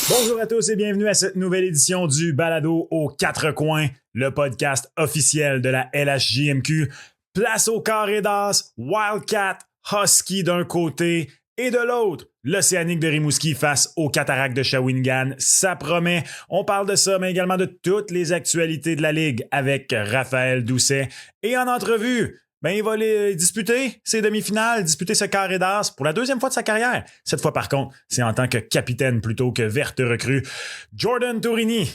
Bonjour à tous et bienvenue à cette nouvelle édition du Balado aux quatre coins, le podcast officiel de la LHJMQ. Place au carré d'as, Wildcat, Husky d'un côté et de l'autre, l'Océanique de Rimouski face aux Cataractes de Shawinigan. Ça promet. On parle de ça, mais également de toutes les actualités de la Ligue avec Raphaël Doucet. Et en entrevue, il va aller disputer ses demi-finales, disputer ce carré d'as pour la deuxième fois de sa carrière. Cette fois, par contre, c'est en tant que capitaine plutôt que verte recrue. Jordan Tourini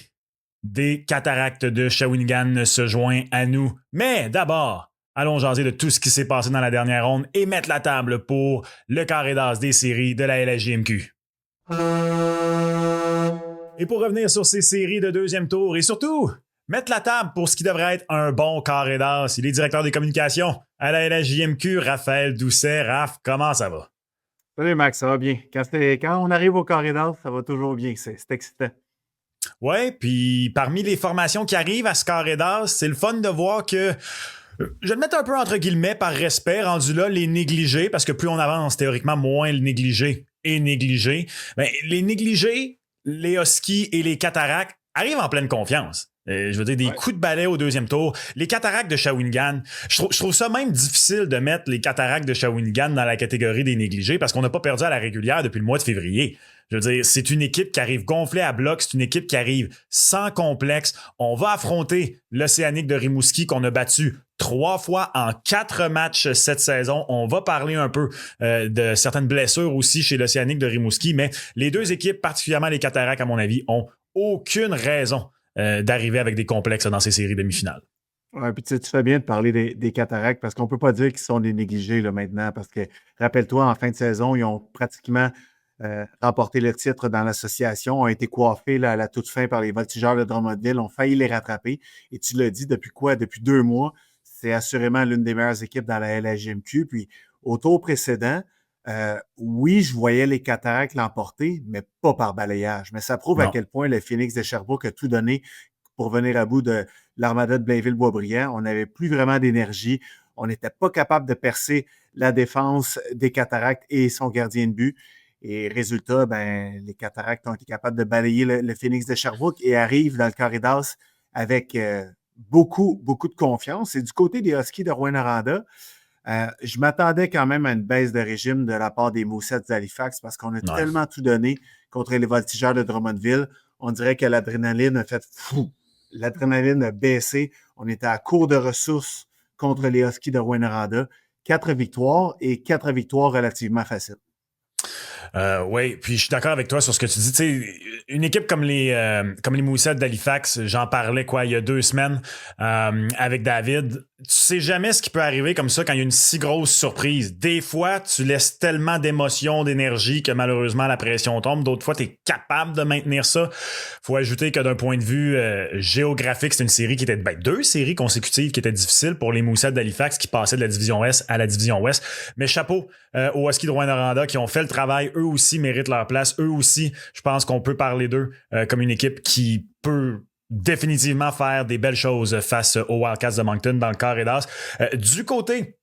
des Cataractes de Shawinigan se joint à nous. Mais d'abord, allons jaser de tout ce qui s'est passé dans la dernière ronde et mettre la table pour le carré d'as des séries de la LHJMQ. Et pour revenir sur ces séries de deuxième tour et surtout mettre la table pour ce qui devrait être un bon carré d'as, il est directeur des communications à la LHJMQ, Raphaël Doucet. Raph, comment ça va? Salut Max, ça va bien. Quand on arrive au carré d'as, ça va toujours bien. C'est excitant. Ouais, puis parmi les formations qui arrivent à ce carré d'as, c'est le fun de voir que je vais le mettre un peu entre guillemets par respect, rendu là, les négligés, parce que plus on avance, théoriquement, moins le négligé est négligé. Les négligés, les Huskies et les Cataractes arrivent en pleine confiance. Je veux dire, des coups de balai au deuxième tour. Les Cataractes de Shawinigan, je trouve ça même difficile de mettre les Cataractes de Shawinigan dans la catégorie des négligés parce qu'on n'a pas perdu à la régulière depuis le mois de février. Je veux dire, c'est une équipe qui arrive gonflée à bloc, c'est une équipe qui arrive sans complexe. On va affronter l'Océanique de Rimouski qu'on a battu 3 fois en 4 matchs cette saison. On va parler un peu de certaines blessures aussi chez l'Océanique de Rimouski, mais les deux équipes, particulièrement les Cataractes, à mon avis, ont aucune raison d'arriver avec des complexes dans ces séries demi-finales. Ouais, puis tu fais bien de parler des Cataractes parce qu'on ne peut pas dire qu'ils sont des négligés là, maintenant parce que, rappelle-toi, en fin de saison, ils ont pratiquement remporté le titre dans l'association, ont été coiffés là, à la toute fin par les Voltigeurs de Drummondville, ont failli les rattraper. Et tu l'as dit, depuis quoi? Depuis 2 mois, c'est assurément l'une des meilleures équipes dans la LHJMQ. Puis au tour précédent, oui, je voyais les Cataractes l'emporter, mais pas par balayage. Mais ça prouve à quel point le Phoenix de Sherbrooke a tout donné pour venir à bout de l'Armada de Blainville-Boisbriand. On n'avait plus vraiment d'énergie. On n'était pas capable de percer la défense des Cataractes et son gardien de but. Et résultat, les Cataractes ont été capables de balayer le Phoenix de Sherbrooke et arrivent dans le carré d'as avec beaucoup de confiance. Et du côté des Huskies de Rouyn-Noranda, je m'attendais quand même à une baisse de régime de la part des Moussets d'Halifax parce qu'on a tellement tout donné contre les Voltigeurs de Drummondville. On dirait que l'adrénaline a fait fou. L'adrénaline a baissé. On était à court de ressources contre les Huskies de Rouyn-Noranda. 4 victoires et 4 victoires relativement faciles. Oui, puis je suis d'accord avec toi sur ce que tu dis. Tu sais, une équipe comme les Moussets d'Halifax, j'en parlais il y a 2 semaines avec David. Tu sais jamais ce qui peut arriver comme ça quand il y a une si grosse surprise. Des fois, tu laisses tellement d'émotions, d'énergie que malheureusement la pression tombe. D'autres fois, tu es capable de maintenir ça. Faut ajouter que d'un point de vue géographique, c'est une série qui était 2 séries consécutives qui étaient difficiles pour les Moussets d'Halifax qui passaient de la division Est à la division Ouest. Mais chapeau aux Huskies de Rouyn-Noranda qui ont fait le travail. Eux aussi méritent leur place. Eux aussi, je pense qu'on peut parler d'eux comme une équipe qui peut définitivement faire des belles choses face aux Wildcats de Moncton dans le carré d'as. Du côté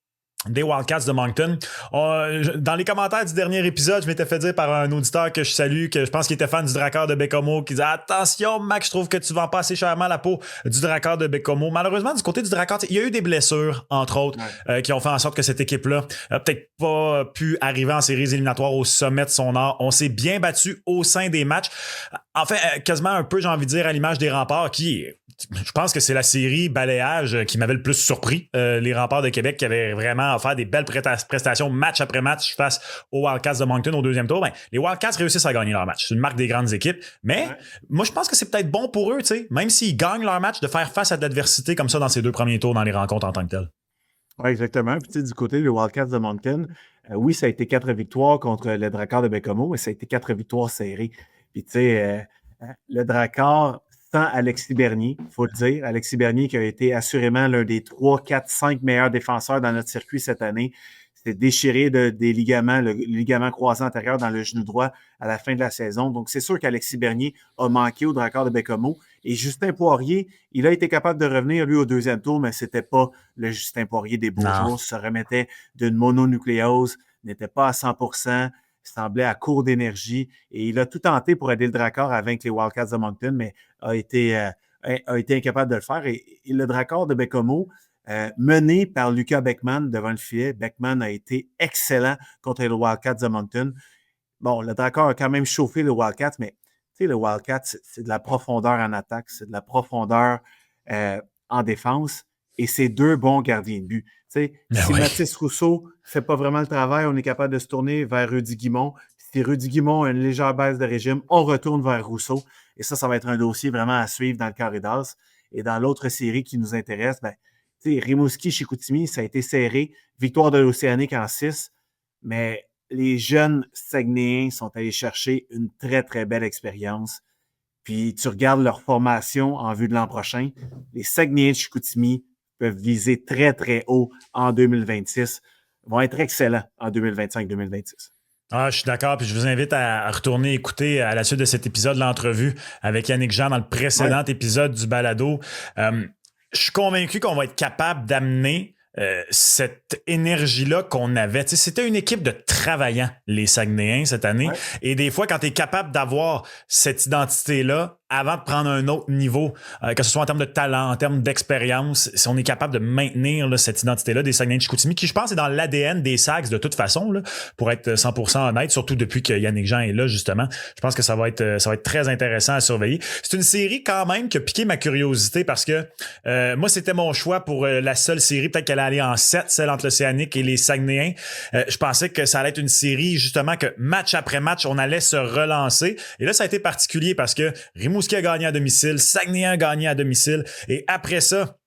des Wildcats de Moncton. Dans les commentaires du dernier épisode, je m'étais fait dire par un auditeur que je salue, que je pense qu'il était fan du Drakkar de Bécomo, qui disait « Attention, Max, je trouve que tu vends pas assez chèrement la peau du Drakkar de Bécomo. » Malheureusement, du côté du Drakkar, il y a eu des blessures, entre autres, qui ont fait en sorte que cette équipe-là a peut-être pas pu arriver en séries éliminatoires au sommet de son art. On s'est bien battu au sein des matchs. En fait, quasiment un peu, j'ai envie de dire, à l'image des Remparts, qui, je pense que c'est la série balayage qui m'avait le plus surpris. Les Remparts de Québec qui avaient vraiment offert des belles prestations match après match face aux Wildcats de Moncton au deuxième tour. Les Wildcats réussissent à gagner leur match. C'est une marque des grandes équipes. Mais moi, je pense que c'est peut-être bon pour eux, tu sais, même s'ils gagnent leur match, de faire face à de l'adversité comme ça dans ces 2 premiers tours dans les rencontres en tant que telles. Oui, exactement. Puis, du côté des Wildcats de Moncton, oui, ça a été 4 victoires contre le Drakkar de Bécomo, mais ça a été 4 victoires serrées. Puis, tu sais, le Drakkar, sans Alexis Bernier, il faut le dire. Alexis Bernier qui a été assurément l'un des 3, 4, 5 meilleurs défenseurs dans notre circuit cette année. S'est déchiré des ligaments, le ligament croisé antérieur dans le genou droit à la fin de la saison. Donc, c'est sûr qu'Alexis Bernier a manqué au Drakkar de Bécomo. Et Justin Poirier, il a été capable de revenir, lui, au deuxième tour, mais c'était pas le Justin Poirier des beaux jours. Se remettait d'une mononucléose, n'était pas à 100%. Il semblait à court d'énergie et il a tout tenté pour aider le Drakkar à vaincre les Wildcats de Moncton, mais a été incapable de le faire. Et le Drakkar de Baie-Comeau, mené par Lucas Beckman devant le filet, Beckman a été excellent contre les Wildcats de Moncton. Bon, le Drakkar a quand même chauffé le Wildcats, mais tu sais, le Wildcats, c'est de la profondeur en attaque, c'est de la profondeur en défense, et c'est deux bons gardiens de but. Tu sais, si Mathis Rousseau ne fait pas vraiment le travail, on est capable de se tourner vers Rudy Guimond. Si Rudy Guimond a une légère baisse de régime, on retourne vers Rousseau. Et ça va être un dossier vraiment à suivre dans le carré d'as. Et dans l'autre série qui nous intéresse, ben, tu sais, Rimouski-Chicoutimi, ça a été serré. Victoire de l'Océanique en 6, mais les jeunes Saguenayens sont allés chercher une très, très belle expérience. Puis tu regardes leur formation en vue de l'an prochain, les Saguenayens de Chicoutimi peuvent viser très, très haut en 2026, vont être excellents en 2025-2026. Ah, je suis d'accord, puis je vous invite à retourner écouter à la suite de cet épisode l'entrevue avec Yannick Jean dans le précédent épisode du balado. Je suis convaincu qu'on va être capable d'amener cette énergie-là qu'on avait. Tu sais, c'était une équipe de travaillants, les Saguenayens, cette année. Ouais. Et des fois, quand tu es capable d'avoir cette identité-là, avant de prendre un autre niveau, que ce soit en termes de talent, en termes d'expérience, si on est capable de maintenir là, cette identité-là des Saguenayens de Chicoutimi, qui je pense est dans l'ADN des Sags de toute façon, là, pour être 100% honnête, surtout depuis que Yannick Jean est là, justement. Je pense que ça va être très intéressant à surveiller. C'est une série quand même qui a piqué ma curiosité parce que moi, c'était mon choix pour la seule série, peut-être qu'elle allait aller en 7, celle entre l'Océanique et les Saguenayens. Je pensais que ça allait être une série, justement, que match après match, on allait se relancer. Et là, ça a été particulier parce que Rimouski a gagné à domicile, Saguenay a gagné à domicile, et après ça,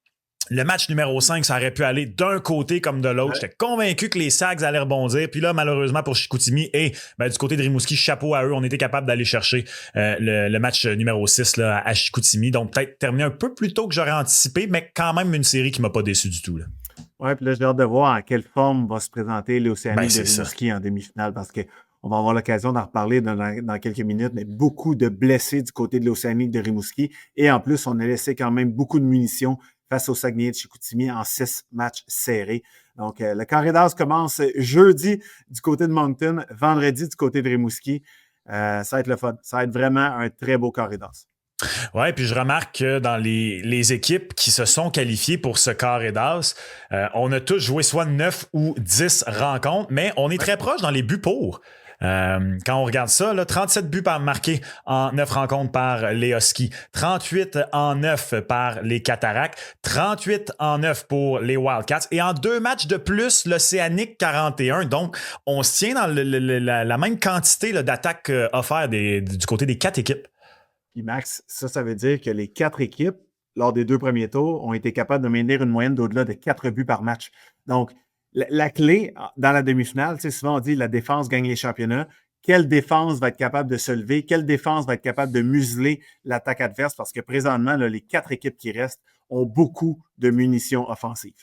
le match numéro 5, ça aurait pu aller d'un côté comme de l'autre. Ouais. J'étais convaincu que les Sags allaient rebondir. Puis là, malheureusement pour Chicoutimi et du côté de Rimouski, chapeau à eux, on était capable d'aller chercher le match numéro 6 là, à Chicoutimi. Donc peut-être terminé un peu plus tôt que j'aurais anticipé, mais quand même une série qui m'a pas déçu du tout. Oui, puis là, j'ai hâte de voir en quelle forme va se présenter l'Océanique de Rimouski en demi-finale, parce que on va avoir l'occasion d'en reparler dans quelques minutes, mais beaucoup de blessés du côté de l'Océanique de Rimouski. Et en plus, on a laissé quand même beaucoup de munitions face aux Saguenayens de Chicoutimi en 6 matchs serrés. Donc, le carré d'as commence jeudi du côté de Moncton, vendredi du côté de Rimouski. Ça va être le fun. Ça va être vraiment un très beau carré d'as. Oui, puis je remarque que dans les équipes qui se sont qualifiées pour ce carré d'as, on a tous joué soit 9 ou 10 rencontres, mais on est très proche dans les buts pour. Quand on regarde ça, là, 37 buts marqués en 9 rencontres par les Huskies, 38 en 9 par les Cataractes, 38 en 9 pour les Wildcats et en 2 matchs de plus, l'Océanique 41. Donc, on se tient dans la même quantité là, d'attaques offertes du côté des 4 équipes. Puis Max, ça veut dire que les 4 équipes, lors des 2 premiers tours, ont été capables de maintenir une moyenne d'au-delà de 4 buts par match. Donc, la clé dans la demi-finale, tu sais, souvent on dit la défense gagne les championnats. Quelle défense va être capable de se lever? Quelle défense va être capable de museler l'attaque adverse? Parce que présentement, là, les 4 équipes qui restent ont beaucoup de munitions offensives.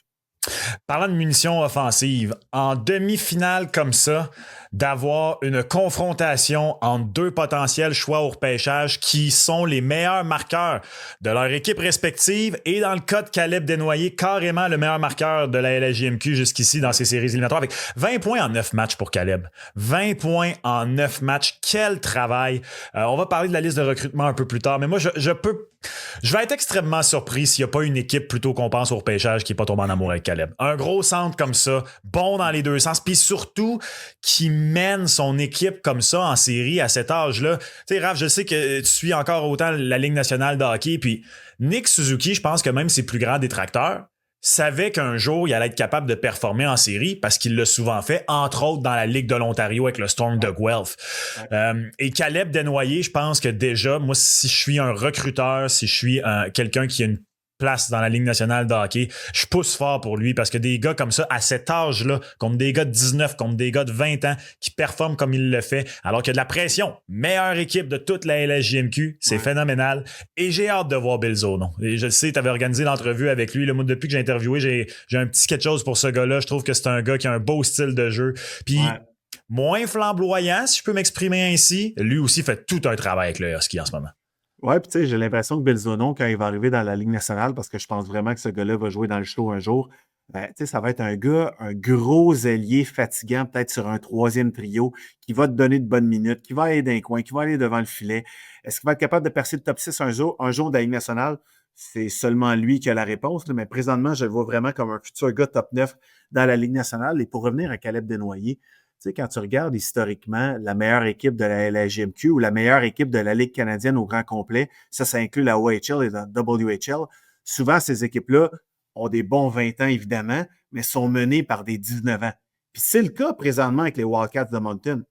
Parlant de munitions offensives, en demi-finale comme ça, d'avoir une confrontation entre 2 potentiels choix au repêchage qui sont les meilleurs marqueurs de leur équipe respective et dans le cas de Caleb Desnoyers, carrément le meilleur marqueur de la LHJMQ jusqu'ici dans ces séries éliminatoires avec 20 points en 9 matchs pour Caleb. 20 points en 9 matchs. Quel travail! On va parler de la liste de recrutement un peu plus tard, mais moi, je vais être extrêmement surpris s'il n'y a pas une équipe plutôt qu'on pense au repêchage qui n'est pas tombée en amour avec Caleb. Un gros centre comme ça, bon dans les deux sens, puis surtout qui mène son équipe comme ça en série à cet âge-là. Tu sais, Raph, je sais que tu suis encore autant la Ligue nationale de hockey, puis Nick Suzuki, je pense que même ses plus grands détracteurs savait qu'un jour, il allait être capable de performer en série parce qu'il l'a souvent fait, entre autres dans la Ligue de l'Ontario avec le Storm de Guelph. Et Caleb Desnoyers, je pense que déjà, moi, si je suis un recruteur, si je suis quelqu'un qui a une place dans la Ligue nationale de hockey, je pousse fort pour lui parce que des gars comme ça, à cet âge-là, contre des gars de 19, contre des gars de 20 ans, qui performent comme il le fait, alors qu'il y a de la pression. Meilleure équipe de toute la LHJMQ, c'est phénoménal. Et j'ai hâte de voir Bill Zono. Et je le sais, tu avais organisé l'entrevue avec lui. Là, moi, depuis que j'ai interviewé, j'ai un petit quelque chose pour ce gars-là. Je trouve que c'est un gars qui a un beau style de jeu. Puis, moins flamboyant, si je peux m'exprimer ainsi, lui aussi fait tout un travail avec le Husky en ce moment. Oui, puis tu sais, j'ai l'impression que Bill Zono, quand il va arriver dans la Ligue nationale, parce que je pense vraiment que ce gars-là va jouer dans le show un jour, Ça va être un gars, un gros ailier fatigant, peut-être sur un troisième trio, qui va te donner de bonnes minutes, qui va aller d'un coin, qui va aller devant le filet. Est-ce qu'il va être capable de percer le top 6 un jour de la Ligue nationale? C'est seulement lui qui a la réponse, là, mais présentement, je le vois vraiment comme un futur gars top 9 dans la Ligue nationale. Et pour revenir à Caleb Desnoyers, quand tu regardes historiquement la meilleure équipe de la LHJMQ ou la meilleure équipe de la Ligue canadienne au grand complet, ça inclut la OHL et la WHL, souvent ces équipes-là ont des bons 20 ans, évidemment, mais sont menées par des 19 ans. Puis c'est le cas présentement avec les Wildcats de Moncton.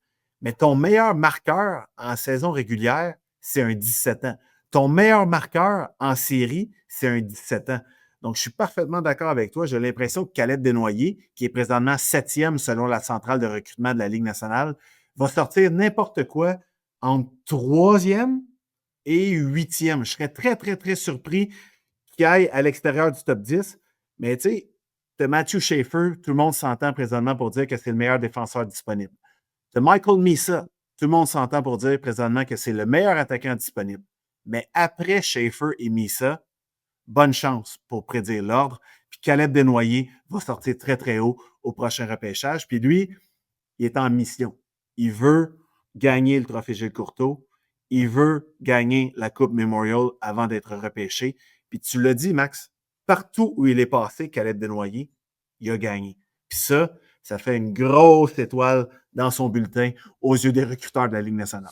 Mais ton meilleur marqueur en saison régulière, c'est un 17 ans. Ton meilleur marqueur en série, c'est un 17 ans. Donc, je suis parfaitement d'accord avec toi. J'ai l'impression que Caleb Desnoyers, qui est présentement 7e selon la centrale de recrutement de la Ligue nationale, va sortir n'importe quoi entre 3e et 8e. Je serais très, très, très surpris qu'il aille à l'extérieur du top 10. Mais tu sais, de Matthew Schaefer, tout le monde s'entend présentement pour dire que c'est le meilleur défenseur disponible. De Michael Misa, tout le monde s'entend pour dire présentement que c'est le meilleur attaquant disponible. Mais après Schaefer et Misa, bonne chance pour prédire l'ordre. Puis Caleb Desnoyers va sortir très, très haut au prochain repêchage. Puis lui, il est en mission. Il veut gagner le trophée Gilles Courteau. Il veut gagner la Coupe Memorial avant d'être repêché. Puis tu l'as dit, Max, partout où il est passé, Caleb Desnoyers, il a gagné. Puis ça fait une grosse étoile dans son bulletin aux yeux des recruteurs de la Ligue nationale.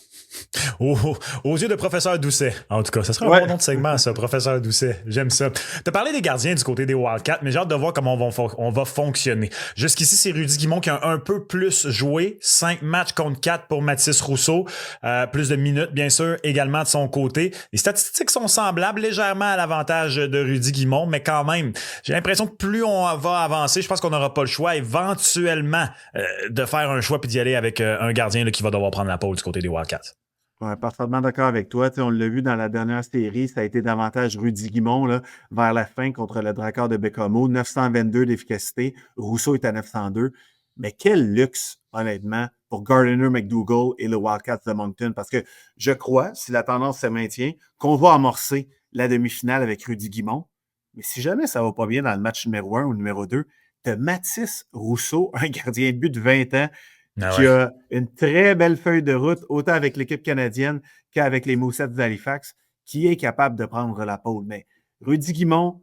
Aux yeux de professeur Doucet. En tout cas, ça serait un Ouais. bon nom de segment, ça, professeur Doucet. J'aime ça. Tu as parlé des gardiens du côté des Wildcats, mais j'ai hâte de voir comment on va fonctionner. Jusqu'ici, c'est Rudy Guimont qui a un peu plus joué. 5 matchs contre 4 pour Mathis Rousseau. Plus de minutes, bien sûr, également de son côté. Les statistiques sont semblables, légèrement à l'avantage de Rudy Guimont, mais quand même, j'ai l'impression que plus on va avancer, je pense qu'on n'aura pas le choix éventuellement de faire un choix puis d'y aller avec un gardien là, qui va devoir prendre la pole du côté des Wildcats. Ouais, parfaitement d'accord avec toi. On l'a vu dans la dernière série, ça a été davantage Rudy Guimont là, vers la fin contre le Drakkar de Bécomo. 922 d'efficacité. Rousseau est à 902. Mais quel luxe, honnêtement, pour Gardiner McDougall et le Wildcats de Moncton. Parce que je crois, si la tendance se maintient, qu'on va amorcer la demi-finale avec Rudy Guimont. Mais si jamais ça va pas bien dans le match numéro 1 ou numéro 2, tu as Mathis Rousseau, un gardien de but de 20 ans, qui a une très belle feuille de route, autant avec l'équipe canadienne qu'avec les Moussets d'Halifax, qui est capable de prendre la pole. Mais Rudy Guimont,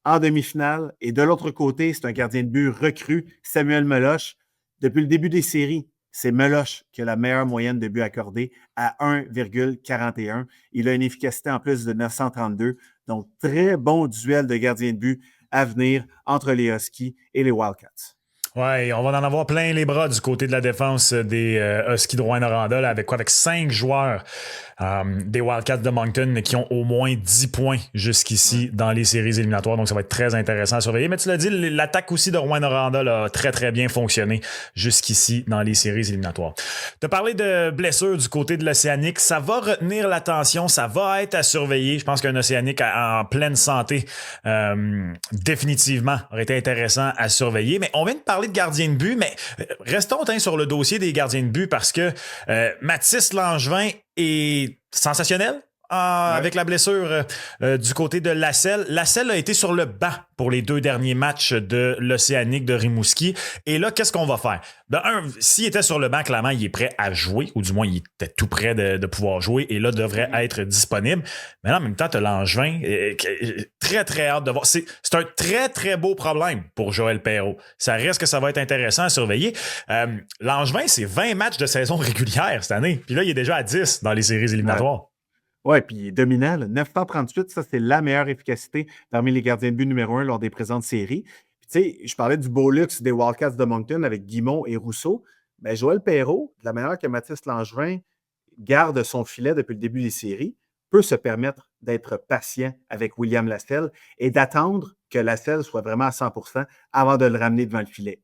en demi-finale, et de l'autre côté, c'est un gardien de but recru, Samuel Meloche. Depuis le début des séries, c'est Meloche qui a la meilleure moyenne de buts accordés à 1,41. Il a une efficacité en plus de 932. Donc, très bon duel de gardien de but à venir entre les Huskies et les Wildcats. Ouais, on va en avoir plein les bras du côté de la défense des Huskies de Rouyn-Noranda, avec quoi? Avec 5 joueurs des Wildcats de Moncton qui ont au moins 10 points jusqu'ici dans les séries éliminatoires. Donc, ça va être très intéressant à surveiller. Mais tu l'as dit, l'attaque aussi de Rouyn-Noranda a très, très bien fonctionné jusqu'ici dans les séries éliminatoires. Tu as parlé de blessures du côté de l'Océanique. Ça va retenir l'attention. Ça va être à surveiller. Je pense qu'un Océanique en pleine santé, définitivement, aurait été intéressant à surveiller. Mais on vient de parler de gardien de but, mais restons sur le dossier des gardiens de but parce que Mathis Langevin est sensationnel. Avec la blessure du côté de Lasselle. Lasselle a été sur le banc pour les 2 derniers matchs de l'Océanique de Rimouski. Et là, qu'est-ce qu'on va faire? S'il était sur le banc, clairement, il est prêt à jouer, ou du moins, il était tout prêt de pouvoir jouer et là, devrait être disponible. Mais là, en même temps, tu as Langevin. Très, très hâte de voir. C'est un très, très beau problème pour Joël Perreault. Ça risque que ça va être intéressant à surveiller. Langevin, c'est 20 matchs de saison régulière cette année. Puis là, il est déjà à 10 dans les séries éliminatoires. Oui, puis il est dominant. 938, ça, c'est la meilleure efficacité parmi les gardiens de but numéro 1 lors des présentes séries. Puis, tu sais, je parlais du beau luxe des Wildcats de Moncton avec Guimont et Rousseau. Bien, Joël Perreault, de la manière que Mathis Langevin garde son filet depuis le début des séries, peut se permettre d'être patient avec William Lasselle et d'attendre que Lasselle soit vraiment à 100% avant de le ramener devant le filet.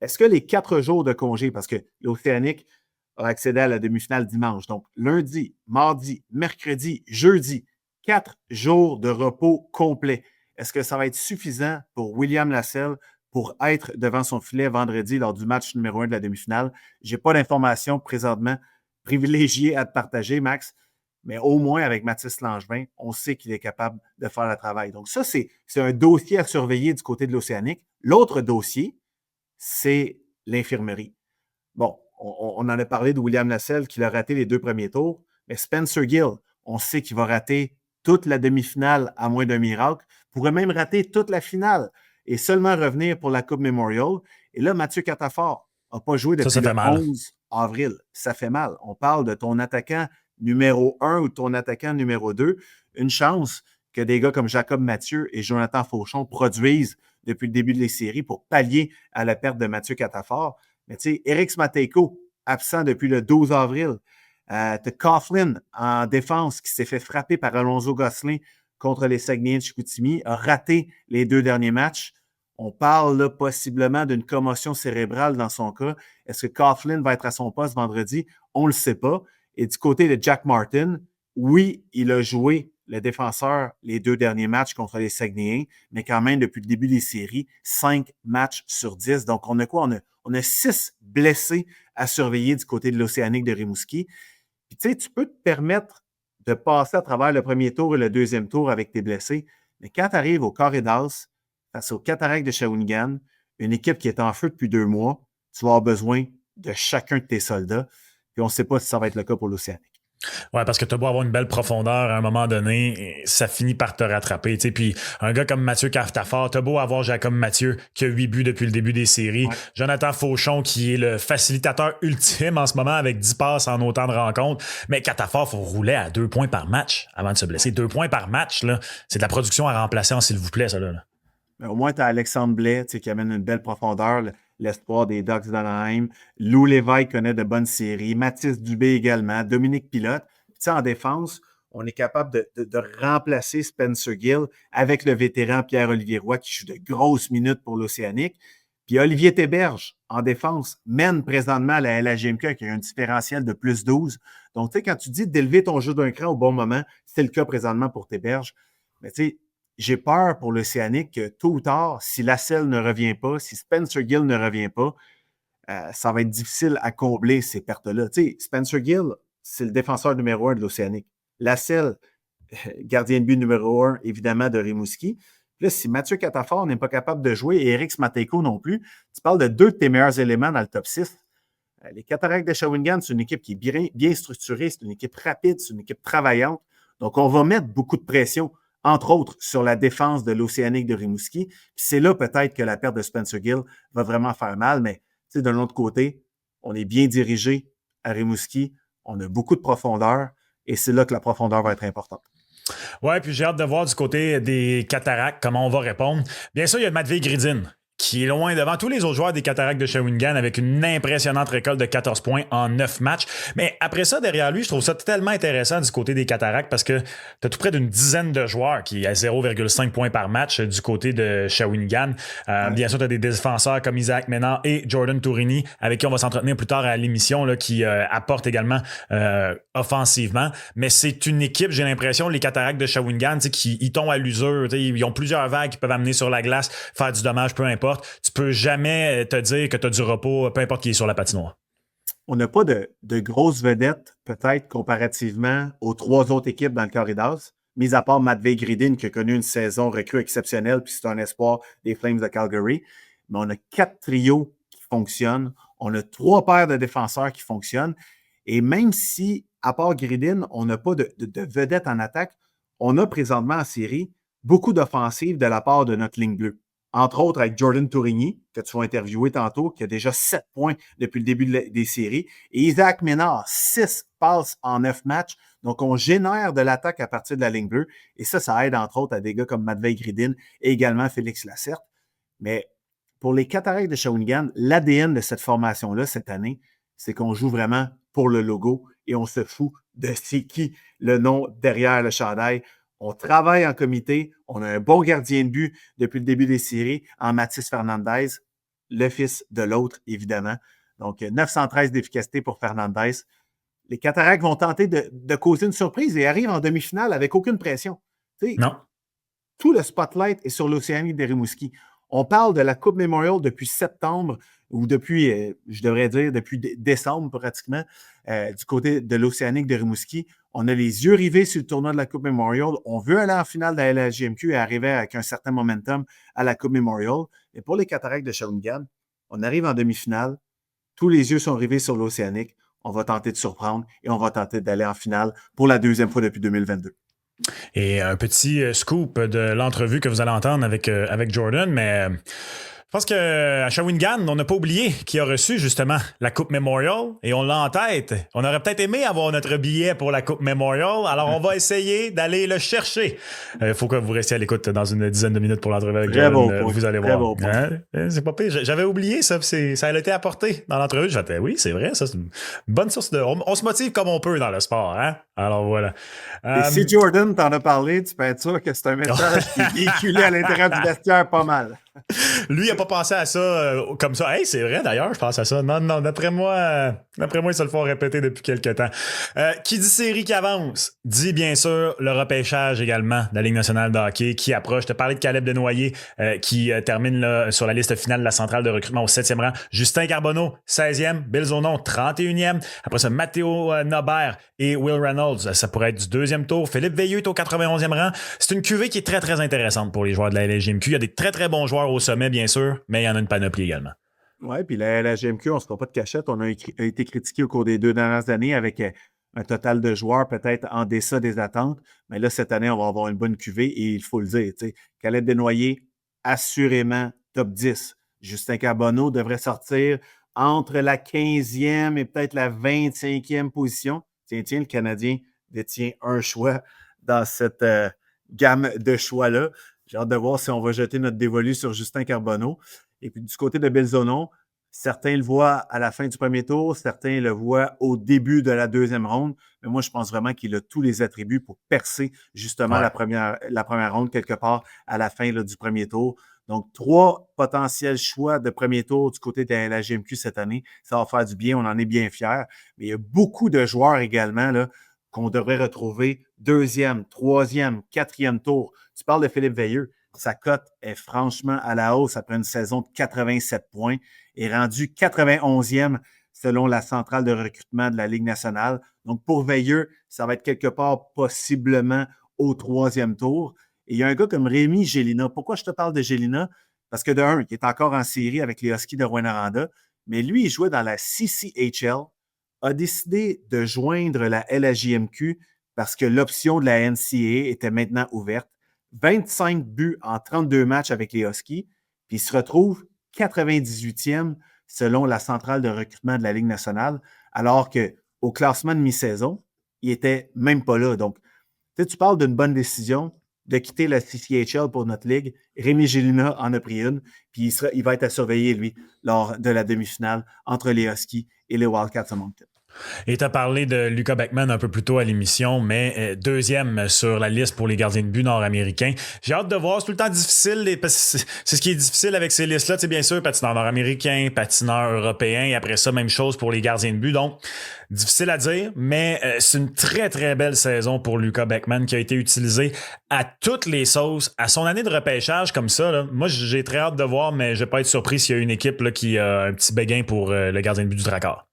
Est-ce que les 4 jours de congé, parce que l'Océanique a accédé à la demi-finale dimanche. Donc, lundi, mardi, mercredi, jeudi, 4 jours de repos complet. Est-ce que ça va être suffisant pour William Lasselle pour être devant son filet vendredi lors du match numéro 1 de la demi-finale? Je n'ai pas d'informations présentement privilégiées à te partager, Max, mais au moins avec Mathis Langevin, on sait qu'il est capable de faire le travail. Donc ça, c'est un dossier à surveiller du côté de l'Océanique. L'autre dossier, c'est l'infirmerie. Bon, on en a parlé de William Lasselle qui a raté les 2 premiers tours, mais Spencer Gill, on sait qu'il va rater toute la demi-finale à moins d'un miracle, pourrait même rater toute la finale et seulement revenir pour la Coupe Memorial. Et là, Mathieu Catafort n'a pas joué depuis Ça le fait mal. 11 avril. Ça fait mal. On parle de ton attaquant numéro 1 ou ton attaquant numéro 2. Une chance que des gars comme Jacob Mathieu et Jonathan Fauchon produisent depuis le début des séries pour pallier à la perte de Mathieu Catafort. Mais tu sais, Eric Smatejko, absent depuis le 12 avril. T'as Coughlin en défense qui s'est fait frapper par Alonso Gosselin contre les Saguenayens de Chicoutimi, a raté les 2 derniers matchs. On parle là, possiblement d'une commotion cérébrale dans son cas. Est-ce que Coughlin va être à son poste vendredi? On ne le sait pas. Et du côté de Jack Martin, oui, il a joué le défenseur les 2 derniers matchs contre les Saguenayens, mais quand même, depuis le début des séries, 5 matchs sur 10. Donc, on a quoi? On a 6 blessés à surveiller du côté de l'Océanique de Rimouski. Puis, tu sais, tu peux te permettre de passer à travers le premier tour et le deuxième tour avec tes blessés, mais quand tu arrives au Corridors, face aux Cataractes de Shawinigan, une équipe qui est en feu depuis 2 mois, tu vas avoir besoin de chacun de tes soldats. Puis, on ne sait pas si ça va être le cas pour l'Océanique. Ouais, parce que tu as beau avoir une belle profondeur à un moment donné, ça finit par te rattraper. T'sais. Puis un gars comme Mathieu Catafort, tu as beau avoir Jacob Mathieu qui a 8 buts depuis le début des séries, Ouais. Jonathan Fauchon qui est le facilitateur ultime en ce moment avec 10 passes en autant de rencontres. Mais Catafort, il faut rouler à 2 points par match avant de se blesser. 2 points par match, là, c'est de la production à remplacer, s'il vous plaît, ça là. Mais au moins, tu as Alexandre Blais qui amène une belle profondeur, l'espoir des Ducks d'Anaheim. Lou Lévesque connaît de bonnes séries. Mathis Dubé également. Dominique Pilote. Puis, en défense, on est capable de remplacer Spencer Gill avec le vétéran Pierre-Olivier Roy qui joue de grosses minutes pour l'Océanique. Puis Olivier Théberge, en défense, mène présentement à la LHJMQ qui a un différentiel de plus 12. Donc, tu sais, quand tu dis d'élever ton jeu d'un cran au bon moment, c'est le cas présentement pour Théberge. Mais tu sais, j'ai peur pour l'Océanique que tôt ou tard, si Lasselle ne revient pas, si Spencer Gill ne revient pas, ça va être difficile à combler ces pertes-là. Tu sais, Spencer Gill, c'est le défenseur numéro 1 de l'Océanique. Lasselle, gardien de but numéro 1, évidemment, de Rimouski. Puis là, si Mathieu Catafort n'est pas capable de jouer et Eric Smatejko non plus, tu parles de 2 de tes meilleurs éléments dans le top 6. Les Cataractes de Shawinigan, c'est une équipe qui est bien structurée, c'est une équipe rapide, c'est une équipe travaillante. Donc, on va mettre beaucoup de pression, entre autres, sur la défense de l'Océanique de Rimouski. Puis c'est là peut-être que la perte de Spencer Gill va vraiment faire mal, mais de l'autre côté, on est bien dirigé à Rimouski, on a beaucoup de profondeur et c'est là que la profondeur va être importante. Ouais, puis j'ai hâte de voir du côté des Cataractes comment on va répondre. Bien sûr, il y a Matvei Gridin qui est loin devant tous les autres joueurs des Cataractes de Shawinigan avec une impressionnante récolte de 14 points en 9 matchs. Mais après ça, derrière lui, je trouve ça tellement intéressant du côté des Cataractes parce que tu as tout près d'une dizaine de joueurs qui à 0,5 points par match du côté de Shawinigan. Bien sûr, tu as des défenseurs comme Isaac Ménard et Jordan Tourini avec qui on va s'entretenir plus tard à l'émission là, qui apportent également offensivement. Mais c'est une équipe, j'ai l'impression, les Cataractes de Shawinigan, qui ils tombent à l'usure. Ils ont plusieurs vagues qui peuvent amener sur la glace, faire du dommage, peu importe. Tu peux jamais te dire que tu as du repos, peu importe qui est sur la patinoire. On n'a pas de grosses vedettes, peut-être, comparativement aux 3 autres équipes dans le Corridors, mis à part Matvei Gridin, qui a connu une saison recrue exceptionnelle, puis c'est un espoir des Flames de Calgary. Mais on a 4 trios qui fonctionnent. On a 3 paires de défenseurs qui fonctionnent. Et même si, à part Gridin, on n'a pas de vedettes en attaque, on a présentement en série beaucoup d'offensives de la part de notre ligne bleue. Entre autres avec Jordan Tourini, que tu vas interviewer tantôt, qui a déjà 7 points depuis le début des séries. Et Isaac Ménard, 6 passes en 9 matchs. Donc, on génère de l'attaque à partir de la ligne bleue. Et ça aide entre autres à des gars comme Matvei Gridin et également Félix Lacerte. Mais pour les Cataractes de Shawinigan, l'ADN de cette formation-là cette année, c'est qu'on joue vraiment pour le logo et on se fout de c'est qui le nom derrière le chandail. On travaille en comité. On a un bon gardien de but depuis le début des séries en Mathis Fernandez, le fils de l'autre, évidemment. Donc, 913 d'efficacité pour Fernandez. Les Cataractes vont tenter de causer une surprise et arrivent en demi-finale avec aucune pression. T'sais, non. Tout le spotlight est sur l'Océanique de Rimouski. On parle de la Coupe Memorial depuis septembre ou depuis, je devrais dire, depuis décembre pratiquement, du côté de l'Océanique de Rimouski. On a les yeux rivés sur le tournoi de la Coupe Memorial. On veut aller en finale de la LHJMQ et arriver avec un certain momentum à la Coupe Memorial. Et pour les Cataractes de Shawinigan, on arrive en demi-finale. Tous les yeux sont rivés sur l'Océanique. On va tenter de surprendre et on va tenter d'aller en finale pour la deuxième fois depuis 2022. Et un petit scoop de l'entrevue que vous allez entendre avec Jordan, mais je pense qu'à Shawinigan, on n'a pas oublié qui a reçu justement la Coupe Memorial et on l'a en tête. On aurait peut-être aimé avoir notre billet pour la Coupe Memorial, alors on va essayer d'aller le chercher. Il faut que vous restiez à l'écoute dans une dizaine de minutes pour l'entrevue avec Jordan. Vous allez voir. C'est pas pire. J'avais oublié ça. Ça a été apporté dans l'entrevue. J'étais, oui, c'est vrai. Ça, c'est une bonne source de... On se motive comme on peut dans le sport. Hein? Alors voilà. Et si Jordan t'en a parlé, tu peux être sûr que c'est un message qui est véhiculé à l'intérieur du vestiaire pas mal. Lui, il n'a pas pensé à ça comme ça. Hey, c'est vrai d'ailleurs, je pense à ça. Non, d'après moi, ils se le font répéter depuis quelques temps. Qui dit série qui avance, dit bien sûr le repêchage également de la Ligue nationale de hockey qui approche. Je te parlais de Caleb Desnoyers qui termine là, sur la liste finale de la centrale de recrutement au 7e rang. Justin Carbonneau, 16e. Bill Zonon, 31e. Après ça, Matteo Nobert et Will Reynolds, ça pourrait être du 2e tour. Philippe Veilleux est au 91e rang. C'est une cuvée qui est très, très intéressante pour les joueurs de la LHJMQ. Il y a des très, très bons joueurs au sommet, bien sûr, mais il y en a une panoplie également. Oui, puis la LHJMQ, on ne se fera pas de cachette. On a été critiqué au cours des 2 dernières années avec un total de joueurs peut-être en deçà des attentes. Mais là, cette année, on va avoir une bonne cuvée et il faut le dire. Caleb Desnoyers, assurément top 10. Justin Carbonneau devrait sortir entre la 15e et peut-être la 25e position. Tiens, le Canadien détient un choix dans cette gamme de choix-là. J'ai hâte de voir si on va jeter notre dévolu sur Justin Carbonneau. Et puis du côté de Bill Zonon, certains le voient à la fin du premier tour, certains le voient au début de la deuxième ronde. Mais moi, je pense vraiment qu'il a tous les attributs pour percer justement la première ronde quelque part à la fin là, du premier tour. Donc, 3 potentiels choix de premier tour du côté de la GMQ cette année. Ça va faire du bien, on en est bien fiers. Mais il y a beaucoup de joueurs également là, qu'on devrait retrouver 2e, 3e, 4e tour. Tu parles de Philippe Veilleux. Sa cote est franchement à la hausse après une saison de 87 points et rendu 91e selon la centrale de recrutement de la Ligue nationale. Donc, pour Veilleux, ça va être quelque part possiblement au 3e tour. Et il y a un gars comme Rémi Gélina. Pourquoi je te parle de Gélina? Parce que de un, il est encore en série avec les Huskies de Rouyn-Noranda, mais lui, il jouait dans la CCHL, a décidé de joindre la LHJMQ parce que l'option de la NCAA était maintenant ouverte. 25 buts en 32 matchs avec les Huskies, puis il se retrouve 98e selon la centrale de recrutement de la Ligue nationale, alors qu'au classement de mi-saison, il n'était même pas là. Donc, tu parles d'une bonne décision de quitter la CCHL pour notre ligue. Rémi Gélina en a pris une, puis il va être à surveiller, lui, lors de la demi-finale entre les Huskies et les Wildcats de Moncton. Et tu as parlé de Luka Beckman un peu plus tôt à l'émission, mais 2e sur la liste pour les gardiens de but nord-américains. J'ai hâte de voir, c'est tout le temps difficile, parce que c'est ce qui est difficile avec ces listes-là, bien sûr, patineur nord-américain, patineur européen, et après ça, même chose pour les gardiens de but. Donc, difficile à dire, mais c'est une très, très belle saison pour Luka Beckman qui a été utilisé à toutes les sauces. À son année de repêchage comme ça, là, moi, j'ai très hâte de voir, mais je vais pas être surpris s'il y a une équipe là, qui a un petit béguin pour le gardien de but du Drakkar.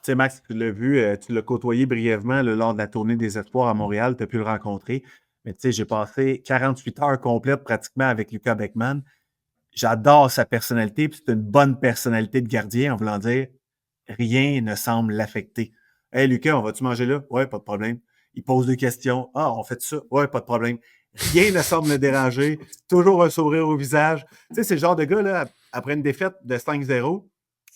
Tu sais, Max, tu l'as vu, tu l'as côtoyé brièvement là, lors de la tournée des Espoirs à Montréal, tu as pu le rencontrer. Mais tu sais, j'ai passé 48 heures complètes pratiquement avec Luka Beckman. J'adore sa personnalité, puis c'est une bonne personnalité de gardien, en voulant dire rien ne semble l'affecter. Hey Lucas, on va-tu manger là? Ouais, pas de problème. Il pose des questions. Ah, on fait ça? Ouais, pas de problème. Rien ne semble le déranger. Toujours un sourire au visage. Tu sais, c'est le genre de gars, là, après une défaite de 5-0,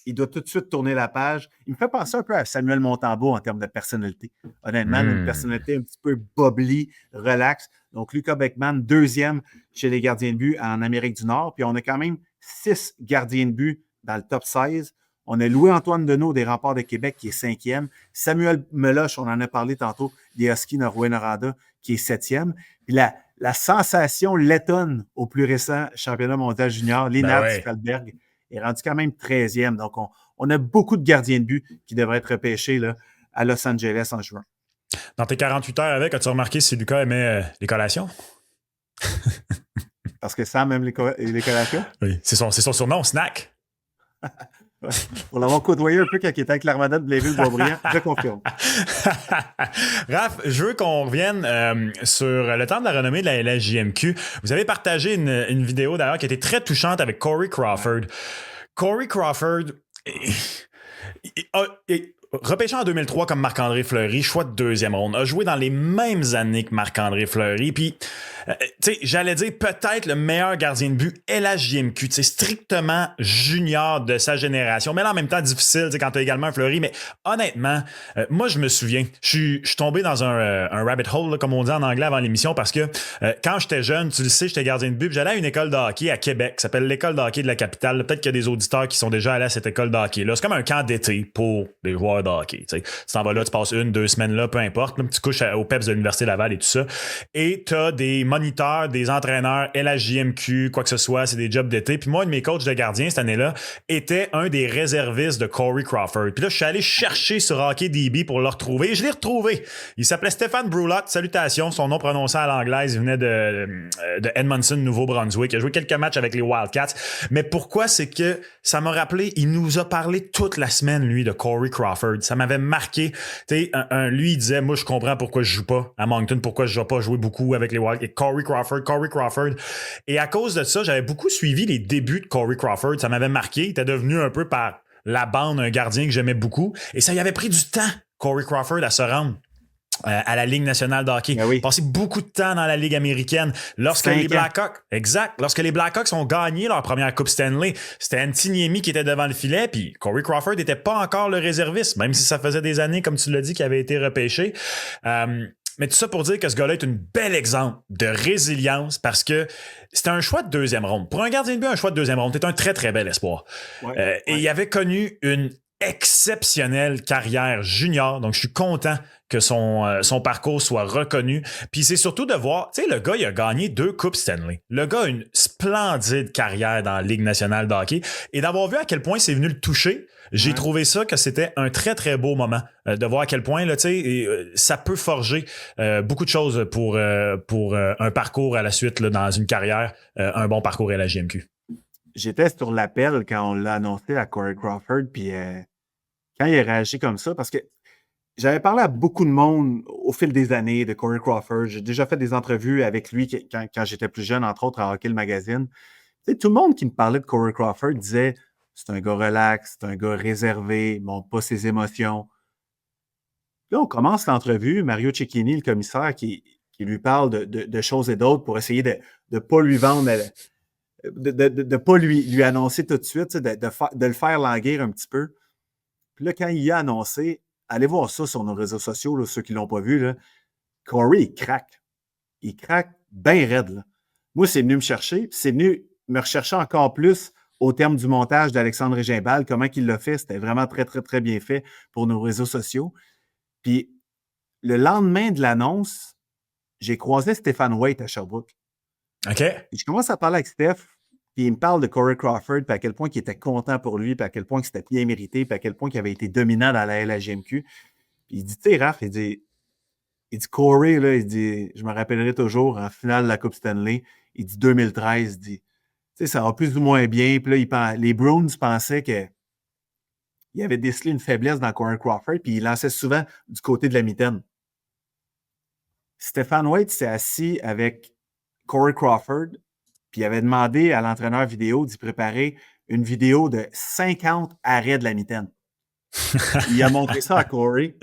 il doit tout de suite tourner la page. Il me fait penser un peu à Samuel Montembeault en termes de personnalité. Honnêtement, une personnalité un petit peu bubbly, relax. Donc, Luka Beckman, 2e chez les gardiens de but en Amérique du Nord. Puis, on a quand même 6 gardiens de but dans le top 16. On a Louis-Antoine Deneau des Remparts de Québec qui est 5e. Samuel Meloche, on en a parlé tantôt, des Huskies de Rouyn-Noranda qui est 7e. Puis, la sensation lettonne au plus récent championnat mondial junior, Linard Skalberg, est rendu quand même 13e. Donc, on a beaucoup de gardiens de but qui devraient être repêchés là, à Los Angeles en juin. Dans tes 48 heures avec, as-tu remarqué si Lucas aimait les collations? Parce que Sam aime les collations? Oui, c'est son surnom, Snack. Pour l'avoir côtoyé un peu quand il était avec l'Armada de Blainville-Boisbriand, je confirme. Raph, je veux qu'on revienne sur le temps de la renommée de la LHJMQ. Vous avez partagé une vidéo d'ailleurs qui était très touchante avec Corey Crawford. Corey Crawford repêché en 2003 comme Marc-André Fleury, choix de deuxième ronde, a joué dans les mêmes années que Marc-André Fleury, puis tu sais, j'allais dire peut-être le meilleur gardien de but LHJMQ, tu sais, strictement junior de sa génération, mais là en même temps difficile, tu sais, quand tu as également un Fleury, mais honnêtement, moi je me souviens, je suis tombé dans un rabbit hole, là, comme on dit en anglais avant l'émission, parce que quand j'étais jeune, tu le sais, j'étais gardien de but, j'allais à une école de hockey à Québec, qui s'appelle l'école de hockey de la capitale, là, peut-être qu'il y a des auditeurs qui sont déjà allés à cette école de hockey-là, c'est comme un camp d'été pour les joueurs de hockey, tu t'en vas là, tu passes 1-2 semaines là, peu importe, là, tu couches au PEPS de l'Université Laval et tout ça, et t'as des moniteurs, des entraîneurs, LHJMQ, quoi que ce soit, c'est des jobs d'été. Puis moi, un de mes coachs de gardien cette année-là était un des réservistes de Corey Crawford. Puis là, je suis allé chercher sur HockeyDB pour le retrouver. Et je l'ai retrouvé. Il s'appelait Stéphane Broulotte. Salutations. Son nom prononcé à l'anglaise. Il venait de Edmondson, Nouveau-Brunswick. Il a joué quelques matchs avec les Wildcats. Mais pourquoi? C'est que ça m'a rappelé, il nous a parlé toute la semaine, lui, de Corey Crawford. Ça m'avait marqué. Tu sais, lui, il disait, moi, je comprends pourquoi je joue pas à Moncton, pourquoi je vais pas jouer beaucoup avec les Wildcats. Corey Crawford. Et à cause de ça, j'avais beaucoup suivi les débuts de Corey Crawford. Ça m'avait marqué. Il était devenu un peu par la bande un gardien que j'aimais beaucoup. Et ça y avait pris du temps, Corey Crawford, à se rendre à la Ligue nationale de hockey. Ben oui. Passé beaucoup de temps dans la Ligue américaine. Lorsque les Blackhawks ont gagné leur première Coupe Stanley, c'était Antiniemi qui était devant le filet, puis Corey Crawford n'était pas encore le réserviste, même si ça faisait des années, comme tu l'as dit, qu'il avait été repêché. Mais tout ça pour dire que ce gars-là est un bel exemple de résilience parce que c'était un choix de deuxième ronde. Pour un gardien de but, un choix de deuxième ronde, c'est un très, très bel espoir. Et il avait connu une exceptionnelle carrière junior. Donc, je suis content que son parcours soit reconnu. Puis c'est surtout de voir, tu sais, le gars, il a gagné 2 Coupes Stanley. Le gars a une splendide carrière dans la Ligue nationale de hockey. Et d'avoir vu à quel point c'est venu le toucher, j'ai trouvé ça que c'était un très, très beau moment de voir à quel point, là, tu sais, ça peut forger beaucoup de choses pour un parcours à la suite là, dans une carrière, un bon parcours à la JMQ. J'étais sur l'appel quand on l'a annoncé à Corey Crawford, puis quand il a réagi comme ça, parce que j'avais parlé à beaucoup de monde au fil des années de Corey Crawford. J'ai déjà fait des entrevues avec lui quand j'étais plus jeune, entre autres à Hockey le Magazine. Tu sais, tout le monde qui me parlait de Corey Crawford disait c'est un gars relax, c'est un gars réservé, il ne montre pas ses émotions. Là, on commence l'entrevue, Mario Cecchini, le commissaire, qui lui parle de choses et d'autres pour essayer de ne pas lui vendre, de pas lui annoncer tout de suite, de le faire languir un petit peu. Puis là, quand il a annoncé, allez voir ça sur nos réseaux sociaux, là, ceux qui ne l'ont pas vu, là, Corey, il craque. Il craque bien raide. Là. Moi, c'est venu me chercher, puis c'est venu me rechercher encore plus au terme du montage d'Alexandre Régimbal, comment il l'a fait. C'était vraiment très, très, très bien fait pour nos réseaux sociaux. Puis le lendemain de l'annonce, j'ai croisé Stéphane Waite à Sherbrooke. OK. Puis je commence à parler avec Steph, puis il me parle de Corey Crawford, puis à quel point il était content pour lui, puis à quel point c'était bien mérité, puis à quel point il avait été dominant dans la LHJMQ. Puis il dit, tu sais, Raph, il dit Corey, là, il dit, je me rappellerai toujours, en finale de la Coupe Stanley, il dit 2013, il dit, tu sais, ça va plus ou moins bien. Puis là, les Bruins pensaient qu'il avait décelé une faiblesse dans Corey Crawford, puis il lançait souvent du côté de la mitaine. Stéphane Waite s'est assis avec Corey Crawford, puis il avait demandé à l'entraîneur vidéo d'y préparer une vidéo de 50 arrêts de la mitaine. Il a montré ça à Corey.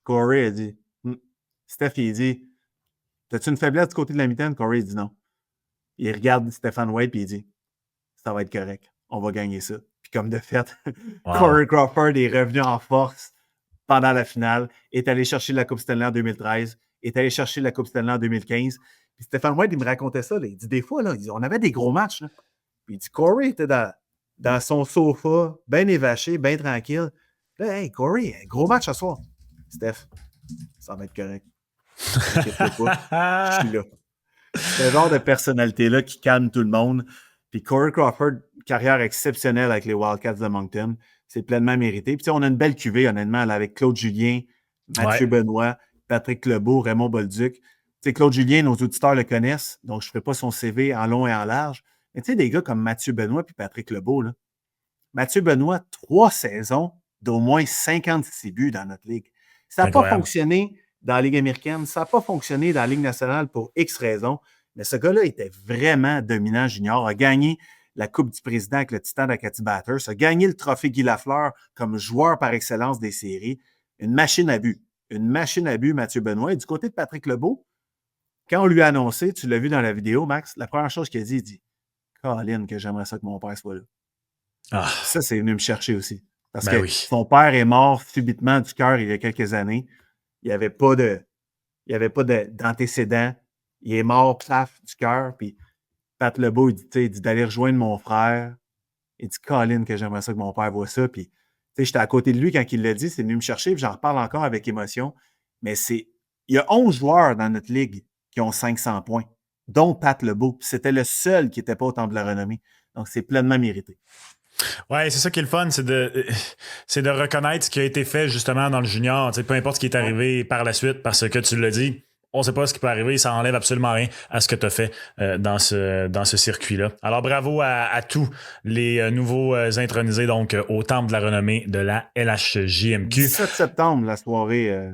Corey a dit, Steph, il dit, t'as-tu une faiblesse du côté de la mitaine? Corey, il dit non. Il regarde Stéphane Waite, puis il dit, ça va être correct. On va gagner ça. Puis comme de fait, wow. Corey Crawford est revenu en force pendant la finale, est allé chercher la Coupe Stanley en 2013, est allé chercher la Coupe Stanley en 2015. Puis Stéphane Waite, il me racontait ça. Là. Il dit des fois, là, on avait des gros matchs. Là. Puis il dit, Corey était dans son sofa, bien évaché, bien tranquille. Là, hey, Corey, gros match ce soir. Steph, ça va être correct. Je suis là. C'est le genre de personnalité-là qui calme tout le monde. Puis Corey Crawford, carrière exceptionnelle avec les Wildcats de Moncton. C'est pleinement mérité. Puis on a une belle cuvée, honnêtement, là, avec Claude Julien, Mathieu Benoît, Patrick Lebeau, Raymond Bolduc. T'sais, Claude Julien, nos auditeurs le connaissent, donc je ne ferai pas son CV en long et en large. Mais tu sais, des gars comme Mathieu Benoît et Patrick Lebeau, là, Mathieu Benoît, 3 saisons d'au moins 56 buts dans notre ligue. Ça n'a pas Incroyable. fonctionné dans la Ligue américaine, ça n'a pas fonctionné dans la Ligue nationale pour X raisons, mais ce gars-là était vraiment dominant junior, a gagné la Coupe du Président avec le Titan d'Acadie Batters, a gagné le trophée Guy Lafleur comme joueur par excellence des séries. Une machine à but. Une machine à but, Mathieu Benoît. Et du côté de Patrick Lebeau, quand on lui a annoncé, tu l'as vu dans la vidéo, Max, la première chose qu'il a dit, il dit Colin, que j'aimerais ça que mon père soit là. Ah, Ça, c'est venu me chercher aussi. Parce ben que oui. son père est mort subitement du cœur il y a quelques années. Il n'y avait pas d'antécédent. Il est mort, plaf, du cœur. Puis Pat Lebeau, il dit d'aller rejoindre mon frère. Il dit Colin, que j'aimerais ça que mon père voit ça. Puis, j'étais à côté de lui quand il l'a dit. C'est venu me chercher. Puis j'en reparle encore avec émotion. Mais il y a 11 joueurs dans notre ligue qui ont 500 points, dont Pat Lebeau. Puis c'était le seul qui n'était pas au Temple de la Renommée. Donc, c'est pleinement mérité. Ouais, c'est ça qui est le fun, c'est de reconnaître ce qui a été fait justement dans le junior. Peu importe ce qui est arrivé par la suite, parce que tu l'as dit, on ne sait pas ce qui peut arriver, ça enlève absolument rien à ce que tu as fait dans ce circuit-là. Alors bravo à tous les nouveaux intronisés donc au Temple de la Renommée de la LHJMQ. 17 septembre, la soirée,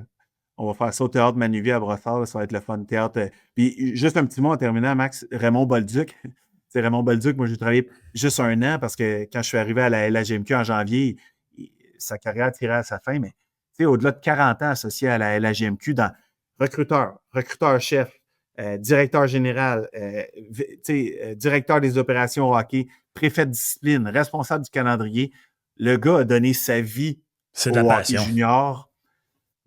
on va faire ça au Théâtre Manuvier à Brossard. Ça va être le fun théâtre. Puis juste un petit mot en terminant, Max, Raymond Bolduc. C'est Raymond Bolduc, moi j'ai travaillé juste 1 an parce que quand je suis arrivé à la LHJMQ en janvier, sa carrière tirait à sa fin, mais au-delà de 40 ans associé à la LHJMQ dans recruteur-chef, directeur général, directeur des opérations au hockey, préfet de discipline, responsable du calendrier. Le gars a donné sa vie C'est au de la hockey passion. junior.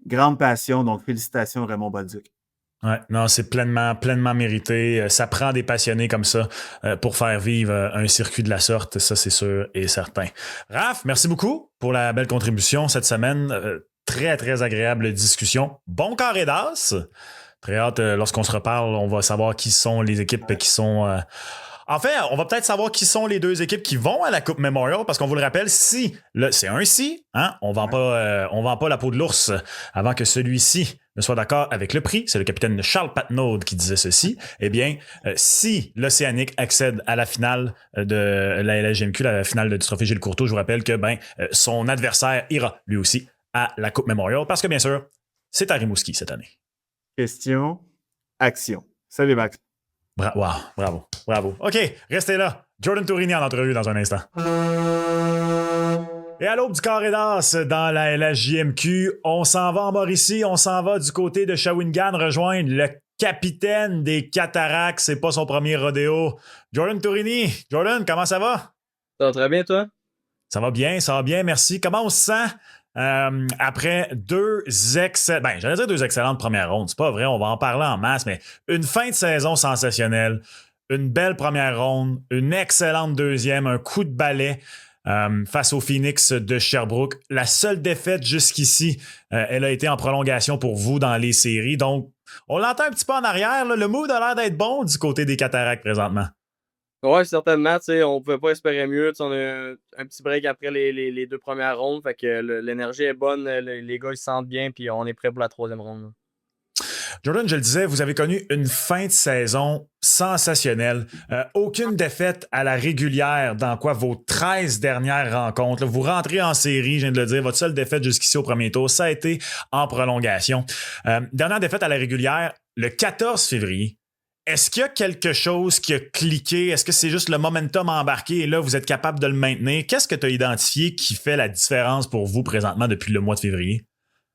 Grande passion, donc félicitations Raymond Bolduc. Ouais, non, c'est pleinement mérité. Ça prend des passionnés comme ça pour faire vivre un circuit de la sorte, ça c'est sûr et certain. Raph, merci beaucoup pour la belle contribution cette semaine. Très agréable discussion. Bon carré d'as. Très hâte, lorsqu'on se reparle, on va savoir qui sont les équipes qui sont... En fait, on va peut-être savoir qui sont les 2 équipes qui vont à la Coupe Memorial, parce qu'on vous le rappelle, si, c'est un si, hein, on vend pas la peau de l'ours avant que celui-ci ne soit d'accord avec le prix. C'est le capitaine Charles Patnaud qui disait ceci. Eh bien, si l'Océanique accède à la finale de la LHJMQ, la finale du trophée Gilles Courteau, je vous rappelle que son adversaire ira lui aussi à la Coupe Memorial, parce que bien sûr, c'est à Rimouski cette année. Question, action. Salut Max. Bravo. OK, restez là. Jordan Tourini en entrevue dans un instant. Et à l'aube du carré d'as dans la LHJMQ, on s'en va en Mauricie, on s'en va du côté de Shawinigan rejoindre le capitaine des Cataractes. C'est pas son premier rodéo. Jordan Tourini. Jordan, comment ça va? Ça va très bien, toi? Ça va bien, merci. Comment on se sent après j'allais dire 2 excellentes premières rondes. C'est pas vrai, on va en parler en masse, mais une fin de saison sensationnelle, une belle première ronde, une excellente deuxième, un coup de balai face au Phoenix de Sherbrooke. La seule défaite jusqu'ici, elle a été en prolongation pour vous dans les séries. Donc, on l'entend un petit peu en arrière. Là. Le mood a l'air d'être bon du côté des Cataractes présentement. Oui, certainement. On pouvait pas espérer mieux. On a un petit break après les 2 premières rondes. Fait que l'énergie est bonne. Les gars ils se sentent bien. Puis on est prêt pour la 3e ronde. Là. Jordan, je le disais, vous avez connu une fin de saison sensationnelle. Aucune défaite à la régulière dans vos 13 dernières rencontres. Là, vous rentrez en série, je viens de le dire, votre seule défaite jusqu'ici au premier tour, ça a été en prolongation. Dernière défaite à la régulière, le 14 février. Est-ce qu'il y a quelque chose qui a cliqué? Est-ce que c'est juste le momentum embarqué et là, vous êtes capable de le maintenir? Qu'est-ce que tu as identifié qui fait la différence pour vous présentement depuis le mois de février?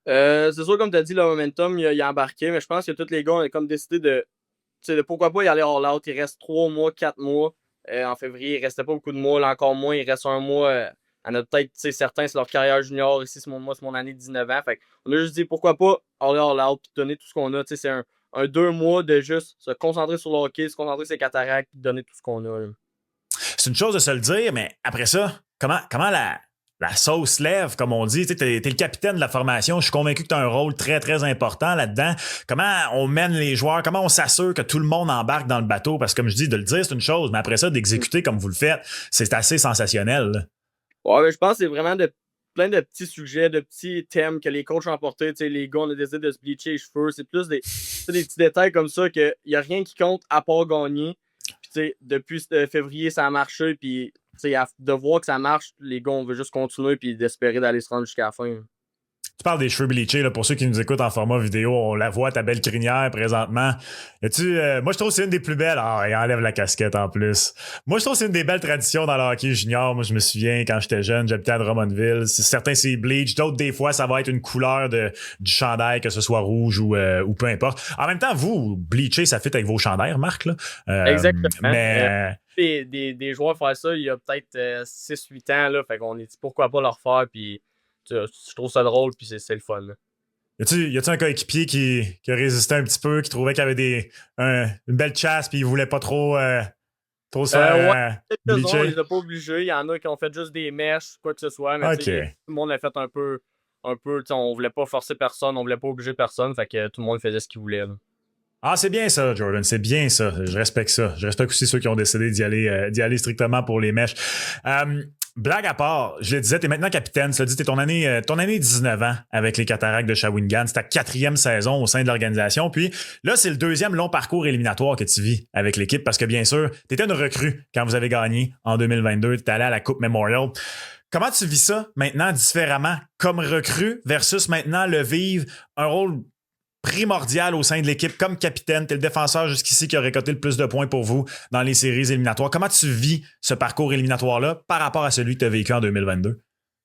C'est sûr, comme tu as dit, le momentum, il a embarqué, mais je pense que tous les gars ont comme décidé de pourquoi pas y aller all-out. Il reste 3 mois, 4 mois. En février, il restait pas beaucoup de mois. Là, encore moins, il reste 1 mois à notre tête. Certains, c'est leur carrière junior. Ici, c'est mon année de 19 ans. Fait on a juste dit pourquoi pas aller all-out et donner tout ce qu'on a. C'est un 2 mois de juste se concentrer sur le hockey, se concentrer sur ses cataractes et donner tout ce qu'on a. Là. C'est une chose de se le dire, mais après ça, comment la sauce lève, comme on dit? T'es le capitaine de la formation. Je suis convaincu que tu as un rôle très important là-dedans. Comment on mène les joueurs? Comment on s'assure que tout le monde embarque dans le bateau? Parce que, comme je dis, de le dire, c'est une chose, mais après ça, d'exécuter comme vous le faites, c'est assez sensationnel. Là. Ouais, mais je pense que c'est vraiment plein de petits sujets, de petits thèmes que les coachs ont apportés. Les gars, on a décidé de se bleacher les cheveux. C'est plus des petits détails comme ça qu'il n'y a rien qui compte à part gagner. Puis, depuis février, ça a marché. Puis de voir que ça marche, les gars, on veut juste continuer puis d'espérer d'aller se rendre jusqu'à la fin. Tu parles des cheveux bleachés, là, pour ceux qui nous écoutent en format vidéo, on la voit, ta belle crinière présentement. Moi, je trouve que c'est une des plus belles. Ah, il enlève la casquette en plus. Moi, je trouve que c'est une des belles traditions dans le hockey junior. Moi, je me souviens, quand j'étais jeune, j'habitais à Drummondville. Certains, c'est bleach. D'autres, des fois, ça va être une couleur du chandail, que ce soit rouge ou peu importe. En même temps, vous, bleacher, ça fit avec vos chandails, Marc, là. Exactement. Mais... Des joueurs faire ça il y a peut-être 6-8 ans, là. Fait qu'on est dit pourquoi pas le refaire, puis je trouve ça drôle, puis c'est le fun. Là. Y a-tu un coéquipier qui a résisté un petit peu, qui trouvait qu'il y avait une belle chasse, puis il voulait pas trop se faire bleacher? On les a pas obligés. Il y en a qui ont fait juste des mèches, quoi que ce soit. Mais tout le monde a fait un peu on voulait pas forcer personne, on voulait pas obliger personne. Fait que tout le monde faisait ce qu'il voulait. Là. Ah, c'est bien ça, Jordan. C'est bien ça. Je respecte ça. Je respecte aussi ceux qui ont décidé d'y aller strictement pour les mèches. Blague à part, je le disais, t'es maintenant capitaine. Tu l'as dit, t'es ton année 19 ans avec les Cataractes de Shawinigan. C'est ta 4e saison au sein de l'organisation. Puis là, c'est le 2e long parcours éliminatoire que tu vis avec l'équipe parce que, bien sûr, t'étais une recrue quand vous avez gagné en 2022. T'es allé à la Coupe Memorial. Comment tu vis ça maintenant différemment comme recrue versus maintenant le vivre un rôle primordial au sein de l'équipe comme capitaine? T'es le défenseur jusqu'ici qui a récolté le plus de points pour vous dans les séries éliminatoires. Comment tu vis ce parcours éliminatoire-là par rapport à celui que tu as vécu en 2022?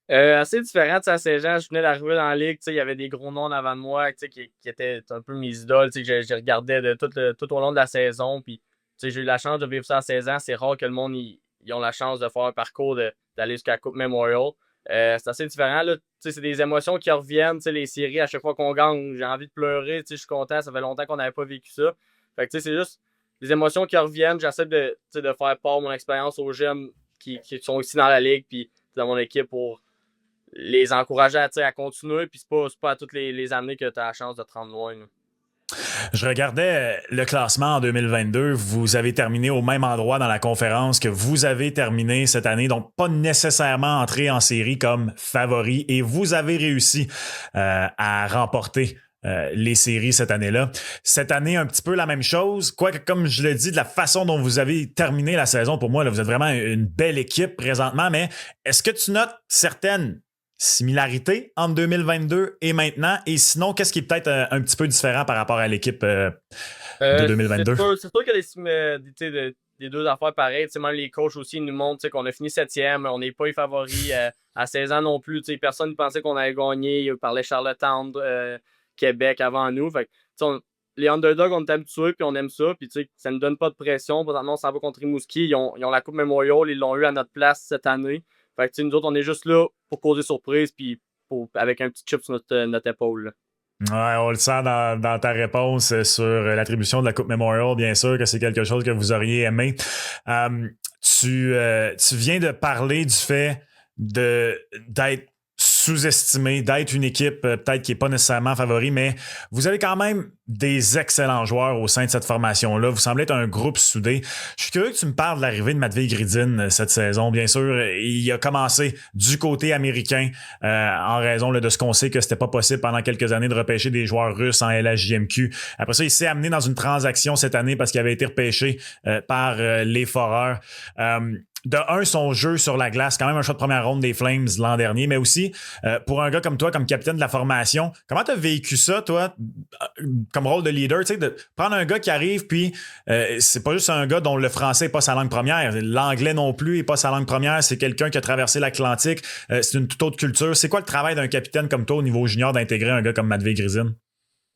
Assez différent. À Saint-Jean, je venais d'arriver dans la ligue. Il y avait des gros noms en avant de moi qui étaient un peu mes idoles que je regardais tout au long de la saison. Puis, j'ai eu la chance de vivre ça à 16 ans. C'est rare que le monde ils ont la chance de faire un parcours d'aller jusqu'à la Coupe Memorial. C'est assez différent. Là. C'est des émotions qui reviennent. Les séries, à chaque fois qu'on gagne, j'ai envie de pleurer. Je suis content. Ça fait longtemps qu'on n'avait pas vécu ça. Fait que c'est juste des émotions qui reviennent. J'essaie de faire part de mon expérience aux jeunes qui sont ici dans la ligue puis dans mon équipe pour les encourager à continuer. Puis c'est pas à toutes les années que tu as la chance de te rendre loin. Là. Je regardais le classement en 2022. Vous avez terminé au même endroit dans la conférence que vous avez terminé cette année, donc pas nécessairement entré en série comme favori. Et vous avez réussi à remporter les séries cette année-là. Cette année, un petit peu la même chose. Quoique, comme je l'ai dit, de la façon dont vous avez terminé la saison, pour moi, là, vous êtes vraiment une belle équipe présentement. Mais est-ce que tu notes certaines similarités entre 2022 et maintenant? Et sinon, qu'est-ce qui est peut-être un petit peu différent par rapport à l'équipe de 2022? C'est sûr qu'il y a des similarités des deux affaires pareilles. Même les coachs aussi ils nous montrent qu'on a fini 7e, on n'est pas les favoris à 16 ans non plus. Personne ne pensait qu'on allait gagner. Il parlait Charlottetown, Québec avant nous. Fait que, les underdogs, on est habitués puis on aime ça. Puis ça ne nous donne pas de pression. Présentement, on s'en va contre Rimouski. Ils ont la Coupe Memorial, ils l'ont eu à notre place cette année. Fait que nous autres, on est juste là pour causer surprise puis avec un petit chip sur notre épaule. Ouais, on le sent dans ta réponse sur l'attribution de la Coupe Memorial, bien sûr que c'est quelque chose que vous auriez aimé. Tu viens de parler du fait d'être sous-estimé, d'être une équipe peut-être qui n'est pas nécessairement favori, mais vous avez quand même des excellents joueurs au sein de cette formation-là. Vous semblez être un groupe soudé. Je suis curieux que tu me parles de l'arrivée de Matvei Gridin cette saison. Bien sûr, il a commencé du côté américain en raison de ce qu'on sait que c'était pas possible pendant quelques années de repêcher des joueurs russes en LHJMQ. Après ça, il s'est amené dans une transaction cette année parce qu'il avait été repêché par les Foreurs. De un, son jeu sur la glace, quand même un choix de première ronde des Flames l'an dernier, mais aussi pour un gars comme toi, comme capitaine de la formation, comment tu as vécu ça, toi, comme rôle de leader, tu sais, de prendre un gars qui arrive, puis c'est pas juste un gars dont le français n'est pas sa langue première, l'anglais non plus n'est pas sa langue première, c'est quelqu'un qui a traversé l'Atlantique, c'est une toute autre culture. C'est quoi le travail d'un capitaine comme toi au niveau junior d'intégrer un gars comme Matvei Gridin?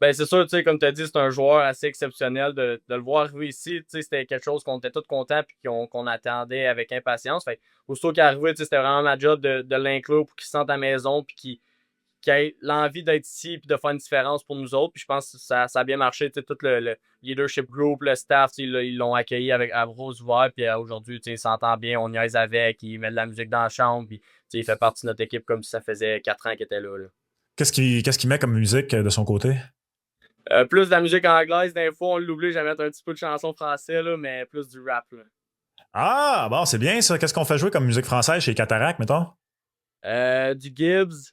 Ben c'est sûr, comme tu as dit, c'est un joueur assez exceptionnel de le voir arriver ici. C'était quelque chose qu'on était tous contents et qu'on attendait avec impatience. Fait, aussitôt qu'il est arrivé, c'était vraiment ma job de l'inclure pour qu'il se sente à la maison et qu'il ait l'envie d'être ici et de faire une différence pour nous autres. Puis je pense que ça a bien marché. Tout le leadership group, le staff, ils l'ont accueilli à bras ouverts. Puis aujourd'hui, il s'entend bien, on niaise avec, il met de la musique dans la chambre. Puis il fait partie de notre équipe comme si ça faisait 4 ans qu'il était là. Qu'est-ce qu'il met comme musique de son côté? Plus de la musique anglaise, des fois, on l'oublie, j'aime mettre un petit peu de chansons françaises, là, mais plus du rap. Là. Ah, bon, c'est bien ça. Qu'est-ce qu'on fait jouer comme musique française chez Cataract, mettons? Du Gibbs,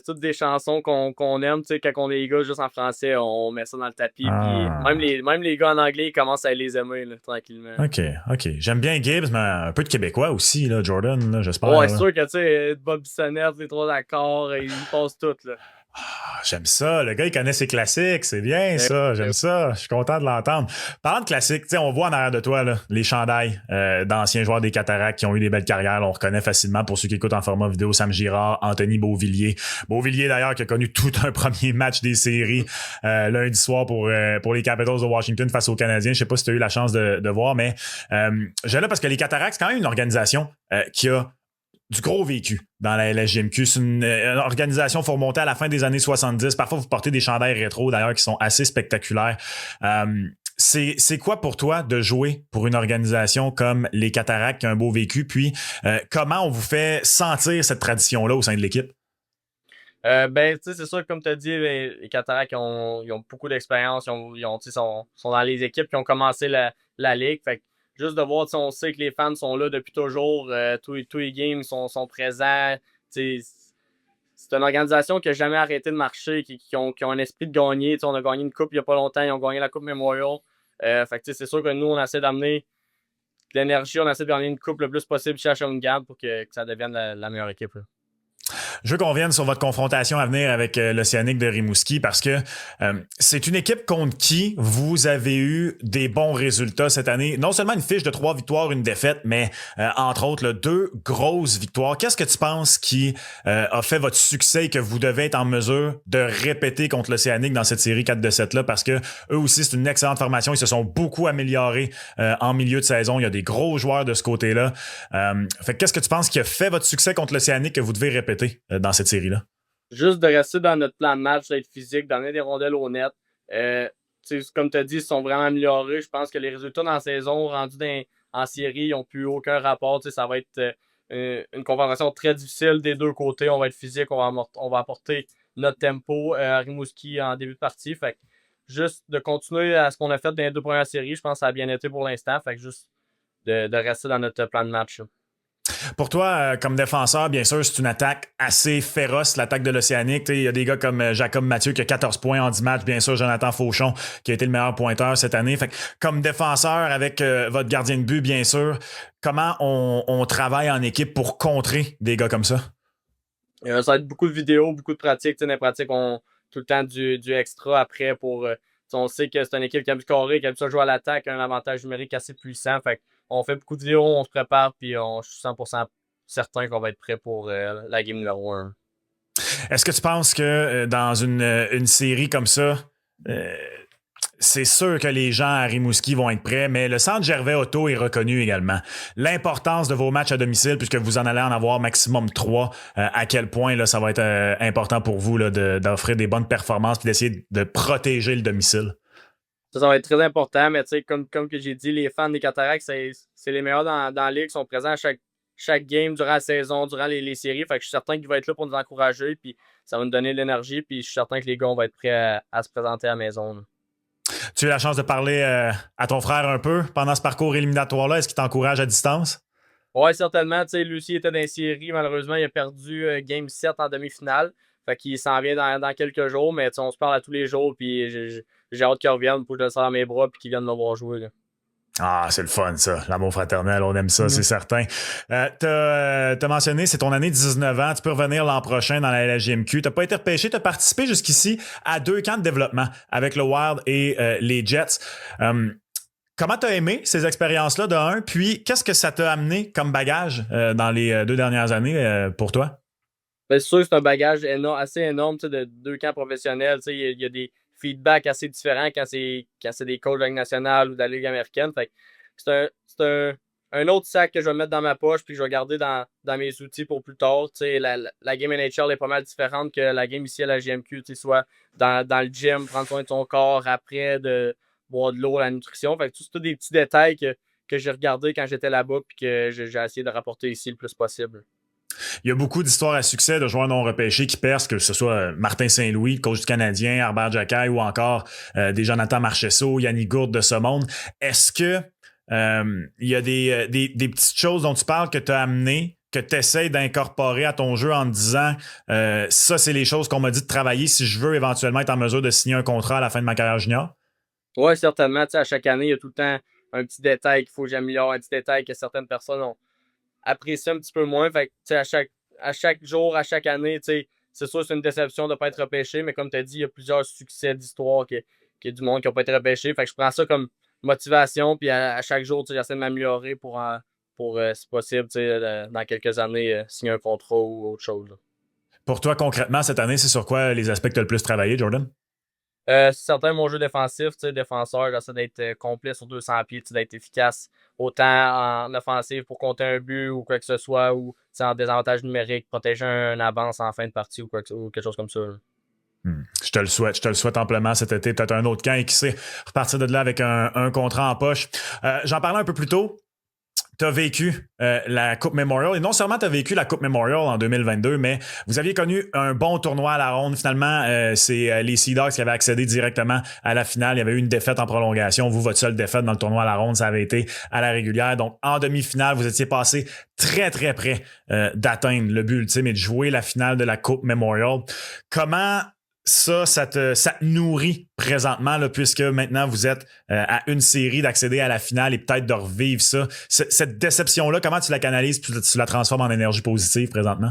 toutes des chansons qu'on aime. Tu sais, quand on est les gars juste en français, on met ça dans le tapis. Ah. Puis même les gars en anglais, ils commencent à les aimer là, tranquillement. OK. J'aime bien Gibbs, mais un peu de Québécois aussi, là, Jordan, là, j'espère. Ouais, là. c'est sûr que tu sais, Bob Bissonnette, les trois accords, ils passent tout. Là. J'aime ça. Le gars, il connaît ses classiques. C'est bien, ça. J'aime ça. Je suis content de l'entendre. Parlant de classiques, tu sais, on voit en arrière de toi là, les chandails d'anciens joueurs des Cataractes qui ont eu des belles carrières. Là, on reconnaît facilement pour ceux qui écoutent en format vidéo Sam Girard, Anthony Beauvillier. Beauvillier, d'ailleurs, qui a connu tout un premier match des séries lundi soir pour les Capitals de Washington face aux Canadiens. Je sais pas si tu as eu la chance de voir, mais j'ai là parce que les Cataractes, c'est quand même une organisation qui a du gros vécu dans la LSJMQ. C'est une organisation, il faut remonter à la fin des années 70. Parfois, vous portez des chandails rétro, d'ailleurs, qui sont assez spectaculaires. C'est quoi pour toi de jouer pour une organisation comme les Cataractes qui a un beau vécu? Puis, comment on vous fait sentir cette tradition-là au sein de l'équipe? Ben, tu sais, c'est sûr, comme tu as dit, les Cataractes, ils ont beaucoup d'expérience. Sont dans les équipes qui ont commencé la ligue. Fait que juste de voir, on sait que les fans sont là depuis toujours. Tous les games sont présents. C'est une organisation qui n'a jamais arrêté de marcher, qui ont un esprit de gagner. On a gagné une coupe il n'y a pas longtemps. Ils ont gagné la Coupe Memorial. Fait que c'est sûr que nous, on essaie d'amener de l'énergie. On essaie de gagner une coupe le plus possible chez Shawinigan pour que ça devienne la meilleure équipe. Là. Je veux qu'on revienne sur votre confrontation à venir avec l'Océanique de Rimouski parce que c'est une équipe contre qui vous avez eu des bons résultats cette année. Non seulement une fiche de 3 victoires, une défaite, mais entre autres, là, 2 grosses victoires. Qu'est-ce que tu penses qui a fait votre succès et que vous devez être en mesure de répéter contre l'Océanique dans cette série 4-7-là? Parce que eux aussi, c'est une excellente formation. Ils se sont beaucoup améliorés en milieu de saison. Il y a des gros joueurs de ce côté-là. Fait que qu'est-ce que tu penses qui a fait votre succès contre l'Océanique que vous devez répéter dans cette série-là? Juste de rester dans notre plan de match, d'être physique, donner des rondelles au net. Comme tu as dit, ils sont vraiment améliorés. Je pense que les résultats dans la saison rendus en série n'ont plus aucun rapport. Ça va être une confrontation très difficile des deux côtés. On va être physique, on va apporter notre tempo à Rimouski en début de partie. Fait que juste de continuer à ce qu'on a fait dans les 2 premières séries, je pense que ça a bien été pour l'instant. Fait que juste de rester dans notre plan de match. Là. Pour toi, comme défenseur, bien sûr, c'est une attaque assez féroce, l'attaque de l'Océanique. Il y a des gars comme Jacob Mathieu qui a 14 points en 10 matchs. Bien sûr, Jonathan Fauchon qui a été le meilleur pointeur cette année. Fait que, comme défenseur avec votre gardien de but, bien sûr, comment on travaille en équipe pour contrer des gars comme ça? Ça va être beaucoup de vidéos, beaucoup de pratiques. Dans les pratiques, on tout le temps du extra après pour... on sait que c'est une équipe qui aime scorer, qui aime ça jouer à l'attaque, un avantage numérique assez puissant. Fait on fait beaucoup de vidéos, on se prépare, puis je suis 100% certain qu'on va être prêt pour la game numéro 1. Est-ce que tu penses que dans une série comme ça, c'est sûr que les gens à Rimouski vont être prêts, mais le centre Gervais Auto est reconnu également. L'importance de vos matchs à domicile, puisque vous en allez en avoir maximum 3, à quel point là, ça va être important pour vous là, d'offrir des bonnes performances et d'essayer de protéger le domicile? Ça va être très important, mais comme que j'ai dit, les fans des Cataractes, c'est les meilleurs dans la ligue, sont présents à chaque game durant la saison, durant les séries. Fait que je suis certain qu'ils vont être là pour nous encourager, puis ça va nous donner de l'énergie, puis je suis certain que les gars vont être prêts à se présenter à la maison. Là. Tu as eu la chance de parler à ton frère un peu pendant ce parcours éliminatoire-là. Est-ce qu'il t'encourage à distance? Oui, certainement. Lucie était dans les séries. Malheureusement, il a perdu Game 7 en demi-finale. Fait qu'il s'en vient dans quelques jours, mais on se parle à tous les jours, puis j'ai hâte qu'il revienne pour que je le serre dans mes bras et qu'il vienne me voir jouer. Là. Ah, c'est le fun, ça. L'amour fraternel, on aime ça, c'est certain. T'as mentionné, c'est ton année de 19 ans. Tu peux revenir l'an prochain dans la LGMQ. T'as pas été repêché. T'as participé jusqu'ici à 2 camps de développement avec le Wild et les Jets. Comment t'as aimé ces expériences-là de 1? Puis, qu'est-ce que ça t'a amené comme bagage dans les 2 dernières années pour toi? Ben, c'est sûr que c'est un bagage assez énorme de 2 camps professionnels. Il y a des feedbacks assez différents quand c'est des coachs de la Ligue nationale ou de la Ligue américaine. Fait que c'est un autre sac que je vais mettre dans ma poche puis que je vais garder dans mes outils pour plus tard. La game NHL est pas mal différente que la game ici à la GMQ. Soit dans le gym, prendre soin de son corps, après de boire de l'eau, la nutrition. Fait que c'est tous des petits détails que j'ai regardés quand j'étais là-bas puis que j'ai essayé de rapporter ici le plus possible. Il y a beaucoup d'histoires à succès de joueurs non repêchés qui percent, que ce soit Martin Saint-Louis, coach du Canadien, Herbert Jacquet ou encore des Jonathan Marchessault, Yannick Gourde de ce monde. Est-ce que il y a des petites choses dont tu parles que tu as amenées que tu essaies d'incorporer à ton jeu en te disant ça, c'est les choses qu'on m'a dit de travailler si je veux éventuellement être en mesure de signer un contrat à la fin de ma carrière junior? Oui, certainement. À chaque année, il y a tout le temps un petit détail qu'il faut que j'améliore, un petit détail que certaines personnes ont apprécié un petit peu moins. Fait que, à chaque jour, à chaque année, c'est sûr c'est une déception de ne pas être repêché, mais comme tu as dit, il y a plusieurs succès d'histoire qu'il y a du monde qui n'a pas été repêché. Fait que je prends ça comme motivation, puis à chaque jour, j'essaie de m'améliorer pour si possible, dans quelques années, signer un contrat ou autre chose. Là. Pour toi, concrètement, cette année, c'est sur quoi les aspects que tu as le plus travaillé, Jordan? Certains, mon jeu défensif, défenseur, j'essaie d'être complet sur 200 pieds, d'être efficace autant en offensive pour compter un but ou quoi que ce soit, ou en désavantage numérique, protéger un avance en fin de partie ou quelque chose comme ça. Je te le souhaite. Je te le souhaite amplement cet été. Peut-être un autre camp et qui sait repartir de là avec un contrat en poche. J'en parlais un peu plus tôt. Tu as vécu la Coupe Memorial. Et non seulement tu as vécu la Coupe Memorial en 2022, mais vous aviez connu un bon tournoi à la ronde. Finalement, c'est les Sea Dogs qui avaient accédé directement à la finale. Il y avait eu une défaite en prolongation. Vous, votre seule défaite dans le tournoi à la ronde, ça avait été à la régulière. Donc, en demi-finale, vous étiez passé très, très près d'atteindre le but ultime et de jouer la finale de la Coupe Memorial. Comment ça te nourrit présentement, là, puisque maintenant vous êtes à une série d'accéder à la finale et peut-être de revivre ça. Cette déception-là, comment tu la canalises puis tu la transformes en énergie positive présentement?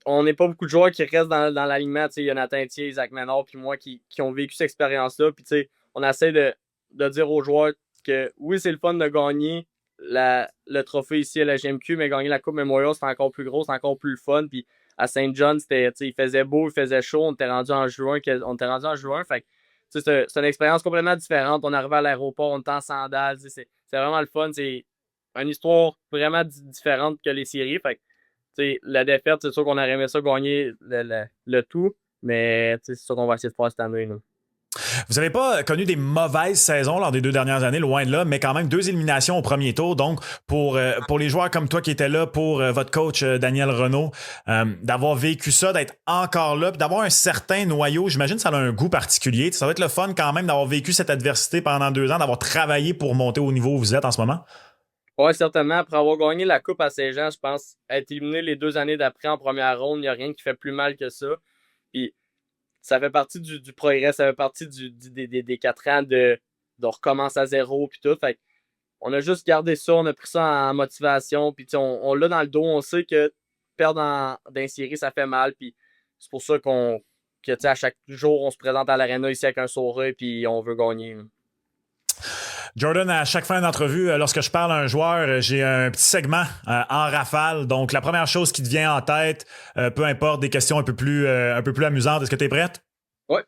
On n'est pas beaucoup de joueurs qui restent dans l'alignement. Il y a Nathan Thier, Isaac Ménard, puis moi qui ont vécu cette expérience-là. Puis on essaie de dire aux joueurs que oui, c'est le fun de gagner le trophée ici à la GMQ, mais gagner la Coupe Memorial, c'est encore plus gros, c'est encore plus fun. Puis à Saint John, il faisait beau, il faisait chaud, on était rendu en juin. Fait que, c'est une expérience complètement différente. On arrivait à l'aéroport, on était en sandales. C'est vraiment le fun. C'est une histoire vraiment différente que les séries. Fait que, la défaite, c'est sûr qu'on aurait aimé ça gagner le tout, mais c'est ça qu'on va essayer de faire cette année. Là. Vous n'avez pas connu des mauvaises saisons lors des 2 dernières années, loin de là, mais quand même 2 éliminations au premier tour. Donc, pour les joueurs comme toi qui étaient là, pour votre coach Daniel Renaud, d'avoir vécu ça, d'être encore là, puis d'avoir un certain noyau, j'imagine que ça a un goût particulier. Ça va être le fun quand même d'avoir vécu cette adversité pendant 2 ans, d'avoir travaillé pour monter au niveau où vous êtes en ce moment. Oui, certainement. Après avoir gagné la Coupe à Saint-Jean, je pense être éliminé les 2 années d'après en première ronde, il n'y a rien qui fait plus mal que ça. Puis ça fait partie du progrès, ça fait partie des 4 ans de recommencer à zéro puis tout. Fait on a juste gardé ça, on a pris ça en motivation, puis on l'a dans le dos, on sait que perdre dans une série, ça fait mal, puis c'est pour ça que à chaque jour, on se présente à l'aréna ici avec un sourire, puis on veut gagner. Jordan, à chaque fin d'entrevue, lorsque je parle à un joueur, j'ai un petit segment en rafale. Donc, la première chose qui te vient en tête, peu importe, des questions un peu plus amusantes. Est-ce que tu es prête? Oui.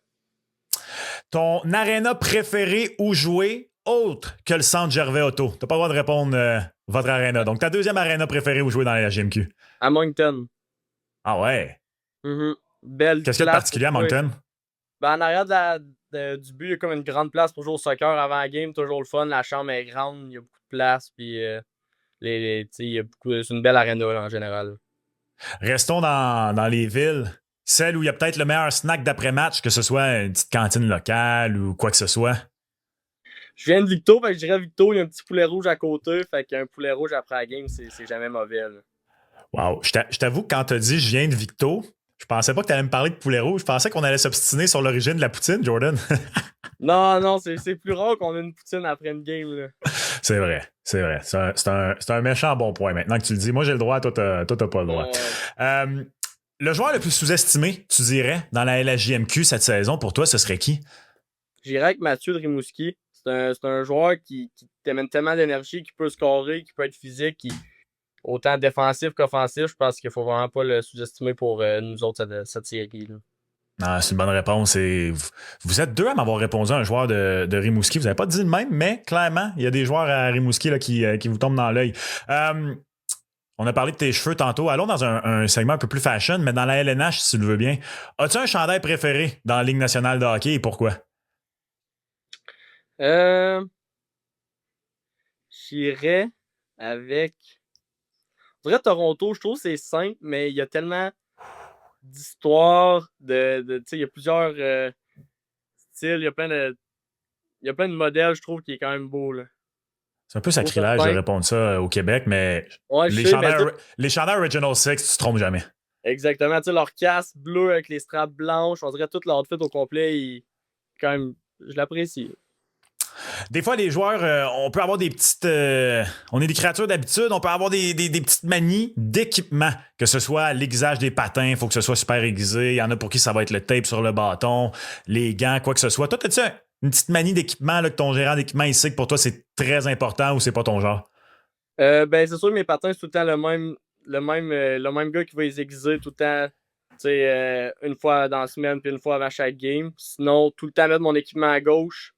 Ton aréna préféré où jouer, autre que le centre Gervais Auto? Tu n'as pas le droit de répondre votre aréna. Donc, ta deuxième aréna préférée où jouer dans la GMQ? À Moncton. Ah ouais? Belle Qu'est-ce qu'il y a de particulier à Moncton? En arrière du but, il y a comme une grande place pour jouer au soccer avant la game. Toujours le fun. La chambre est grande, il y a beaucoup de place. Puis, il y a c'est une belle aréna en général. Restons dans les villes. Celle où il y a peut-être le meilleur snack d'après-match, que ce soit une petite cantine locale ou quoi que ce soit. Je viens de Victo, fait que je dirais Victo, il y a un petit poulet rouge à côté. Fait qu'un poulet rouge après la game, c'est jamais mauvais. Là. Wow. Je t'avoue que quand tu as dit je viens de Victo, je pensais pas que tu allais me parler de poulet rouge. Je pensais qu'on allait s'obstiner sur l'origine de la poutine, Jordan. Non, c'est plus rare qu'on ait une poutine après une game. Là. C'est vrai. C'est un méchant bon point. Maintenant que tu le dis, moi j'ai le droit, toi t'as pas le droit. Le joueur le plus sous-estimé, tu dirais, dans la LHJMQ cette saison, pour toi, ce serait qui? J'irais avec Mathieu de Rimouski. C'est un joueur qui t'amène tellement d'énergie, qui peut scorer, qui peut être physique, autant défensif qu'offensif. Je pense qu'il faut vraiment pas le sous-estimer pour nous autres cette série. Là. Ah, c'est une bonne réponse. Et vous êtes 2 à m'avoir répondu à un joueur de Rimouski. Vous n'avez pas dit le même, mais clairement, il y a des joueurs à Rimouski là, qui vous tombent dans l'œil. On a parlé de tes cheveux tantôt. Allons dans un segment un peu plus fashion, mais dans la LNH, si tu le veux bien. As-tu un chandail préféré dans la Ligue nationale de hockey et pourquoi? J'irais avec... Je dirais Toronto. Je trouve que c'est simple, mais il y a tellement d'histoires. Il y a plusieurs styles. Il y a plein de modèles, je trouve, qui est quand même beau. Là. C'est un peu sacrilège de répondre ça au Québec, mais Ouais, les chandails Original Six, tu te trompes jamais. Exactement. Tu sais, leur casque bleu avec les straps blanches, on dirait tout leur outfit au complet. Quand même, je l'apprécie. Des fois, les joueurs, on peut avoir des petites... on est des créatures d'habitude, on peut avoir des petites manies d'équipement, que ce soit l'aiguisage des patins, il faut que ce soit super aiguisé. Il y en a pour qui ça va être le tape sur le bâton, les gants, quoi que ce soit. Toi, as-tu une petite manie d'équipement là, que ton gérant d'équipement il sait que pour toi, c'est très important ou c'est pas ton genre? Ben, c'est sûr, mes patins, c'est tout le temps le même gars qui va les aiguiser tout le temps. Tu sais, une fois dans la semaine puis une fois avant chaque game. Sinon, tout le temps mettre mon équipement à gauche.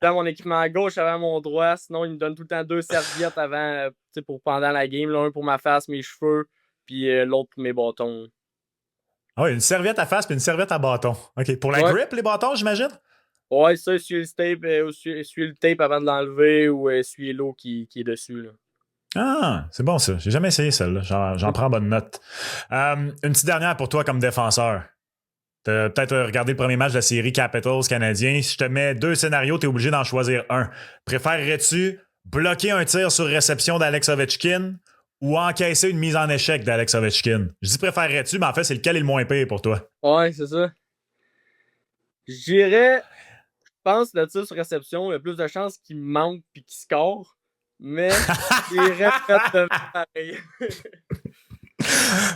Dans mon équipement à gauche avant mon droit. Sinon, il me donne tout le temps 2 serviettes avant, pour pendant la game. L'un pour ma face, mes cheveux, puis l'autre pour mes bâtons. Ah oui, une serviette à face puis une serviette à bâton. OK. Pour la grip, les bâtons, j'imagine? Ouais, ça, essuyer le tape avant de l'enlever ou essuyer l'eau qui est dessus. Là. Ah, c'est bon ça. J'ai jamais essayé celle-là. J'en prends bonne note. Une petite dernière pour toi comme défenseur. T'as peut-être regardé le premier match de la série Capitals canadien. Si je te mets 2 scénarios, t'es obligé d'en choisir un. Préférerais-tu bloquer un tir sur réception d'Alex Ovechkin ou encaisser une mise en échec d'Alex Ovechkin? Je dis préférerais-tu, mais en fait, c'est lequel est le moins pire pour toi? Ouais, c'est ça. Je pense, le tir sur réception, il y a plus de chances qu'il manque puis qu'il score, mais j'irais peut-être pareil.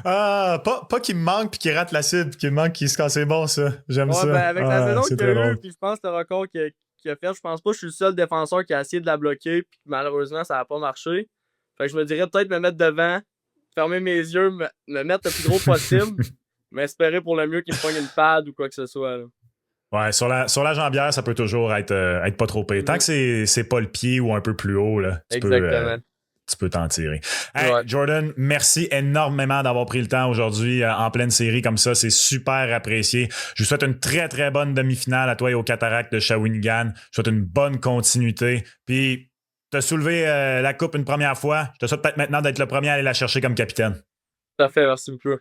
Pas qu'il me manque puis qu'il rate la cible, qu'il me manque qu'il se casse. C'est bon, ça. J'aime ça. Ben, avec la saison c'est qu'il a très eu, drôle. puis je pense que le record qu'il a fait, je pense pas que je suis le seul défenseur qui a essayé de la bloquer, puis malheureusement, ça n'a pas marché. Fait que je me dirais peut-être me mettre devant, fermer mes yeux, me mettre le plus gros possible, mais espérer pour le mieux qu'il me pogne une pad ou quoi que ce soit. Là. Ouais, sur la jambière, ça peut toujours être pas trop pire. Tant que c'est pas le pied ou un peu plus haut, là, tu peux t'en tirer. Hey, ouais. Jordan, merci énormément d'avoir pris le temps aujourd'hui en pleine série comme ça. C'est super apprécié. Je vous souhaite une très, très bonne demi-finale à toi et aux Cataractes de Shawinigan. Je vous souhaite une bonne continuité. Puis, t'as soulevé la coupe une première fois. Je te souhaite peut-être maintenant d'être le premier à aller la chercher comme capitaine. Parfait, merci beaucoup.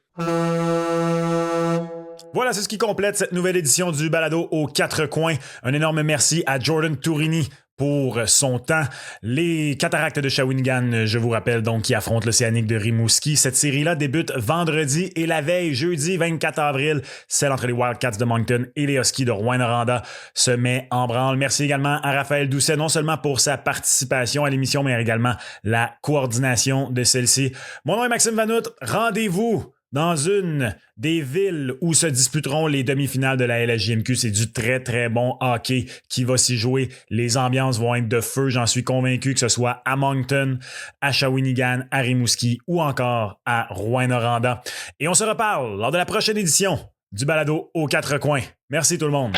Voilà, c'est ce qui complète cette nouvelle édition du Balado aux 4 coins. Un énorme merci à Jordan Tourini pour son temps. Les Cataractes de Shawinigan, je vous rappelle donc, qui affrontent l'Océanique de Rimouski. Cette série-là débute vendredi et la veille, jeudi 24 avril, celle entre les Wildcats de Moncton et les Huskies de Rouyn-Noranda se met en branle. Merci également à Raphaël Doucet, non seulement pour sa participation à l'émission, mais également la coordination de celle-ci. Mon nom est Maxime Vanout. Rendez-vous dans une des villes où se disputeront les demi-finales de la LHJMQ. C'est du très, très bon hockey qui va s'y jouer. Les ambiances vont être de feu, j'en suis convaincu, que ce soit à Moncton, à Shawinigan, à Rimouski ou encore à Rouyn-Noranda. Et on se reparle lors de la prochaine édition du Balado aux 4 coins. Merci tout le monde.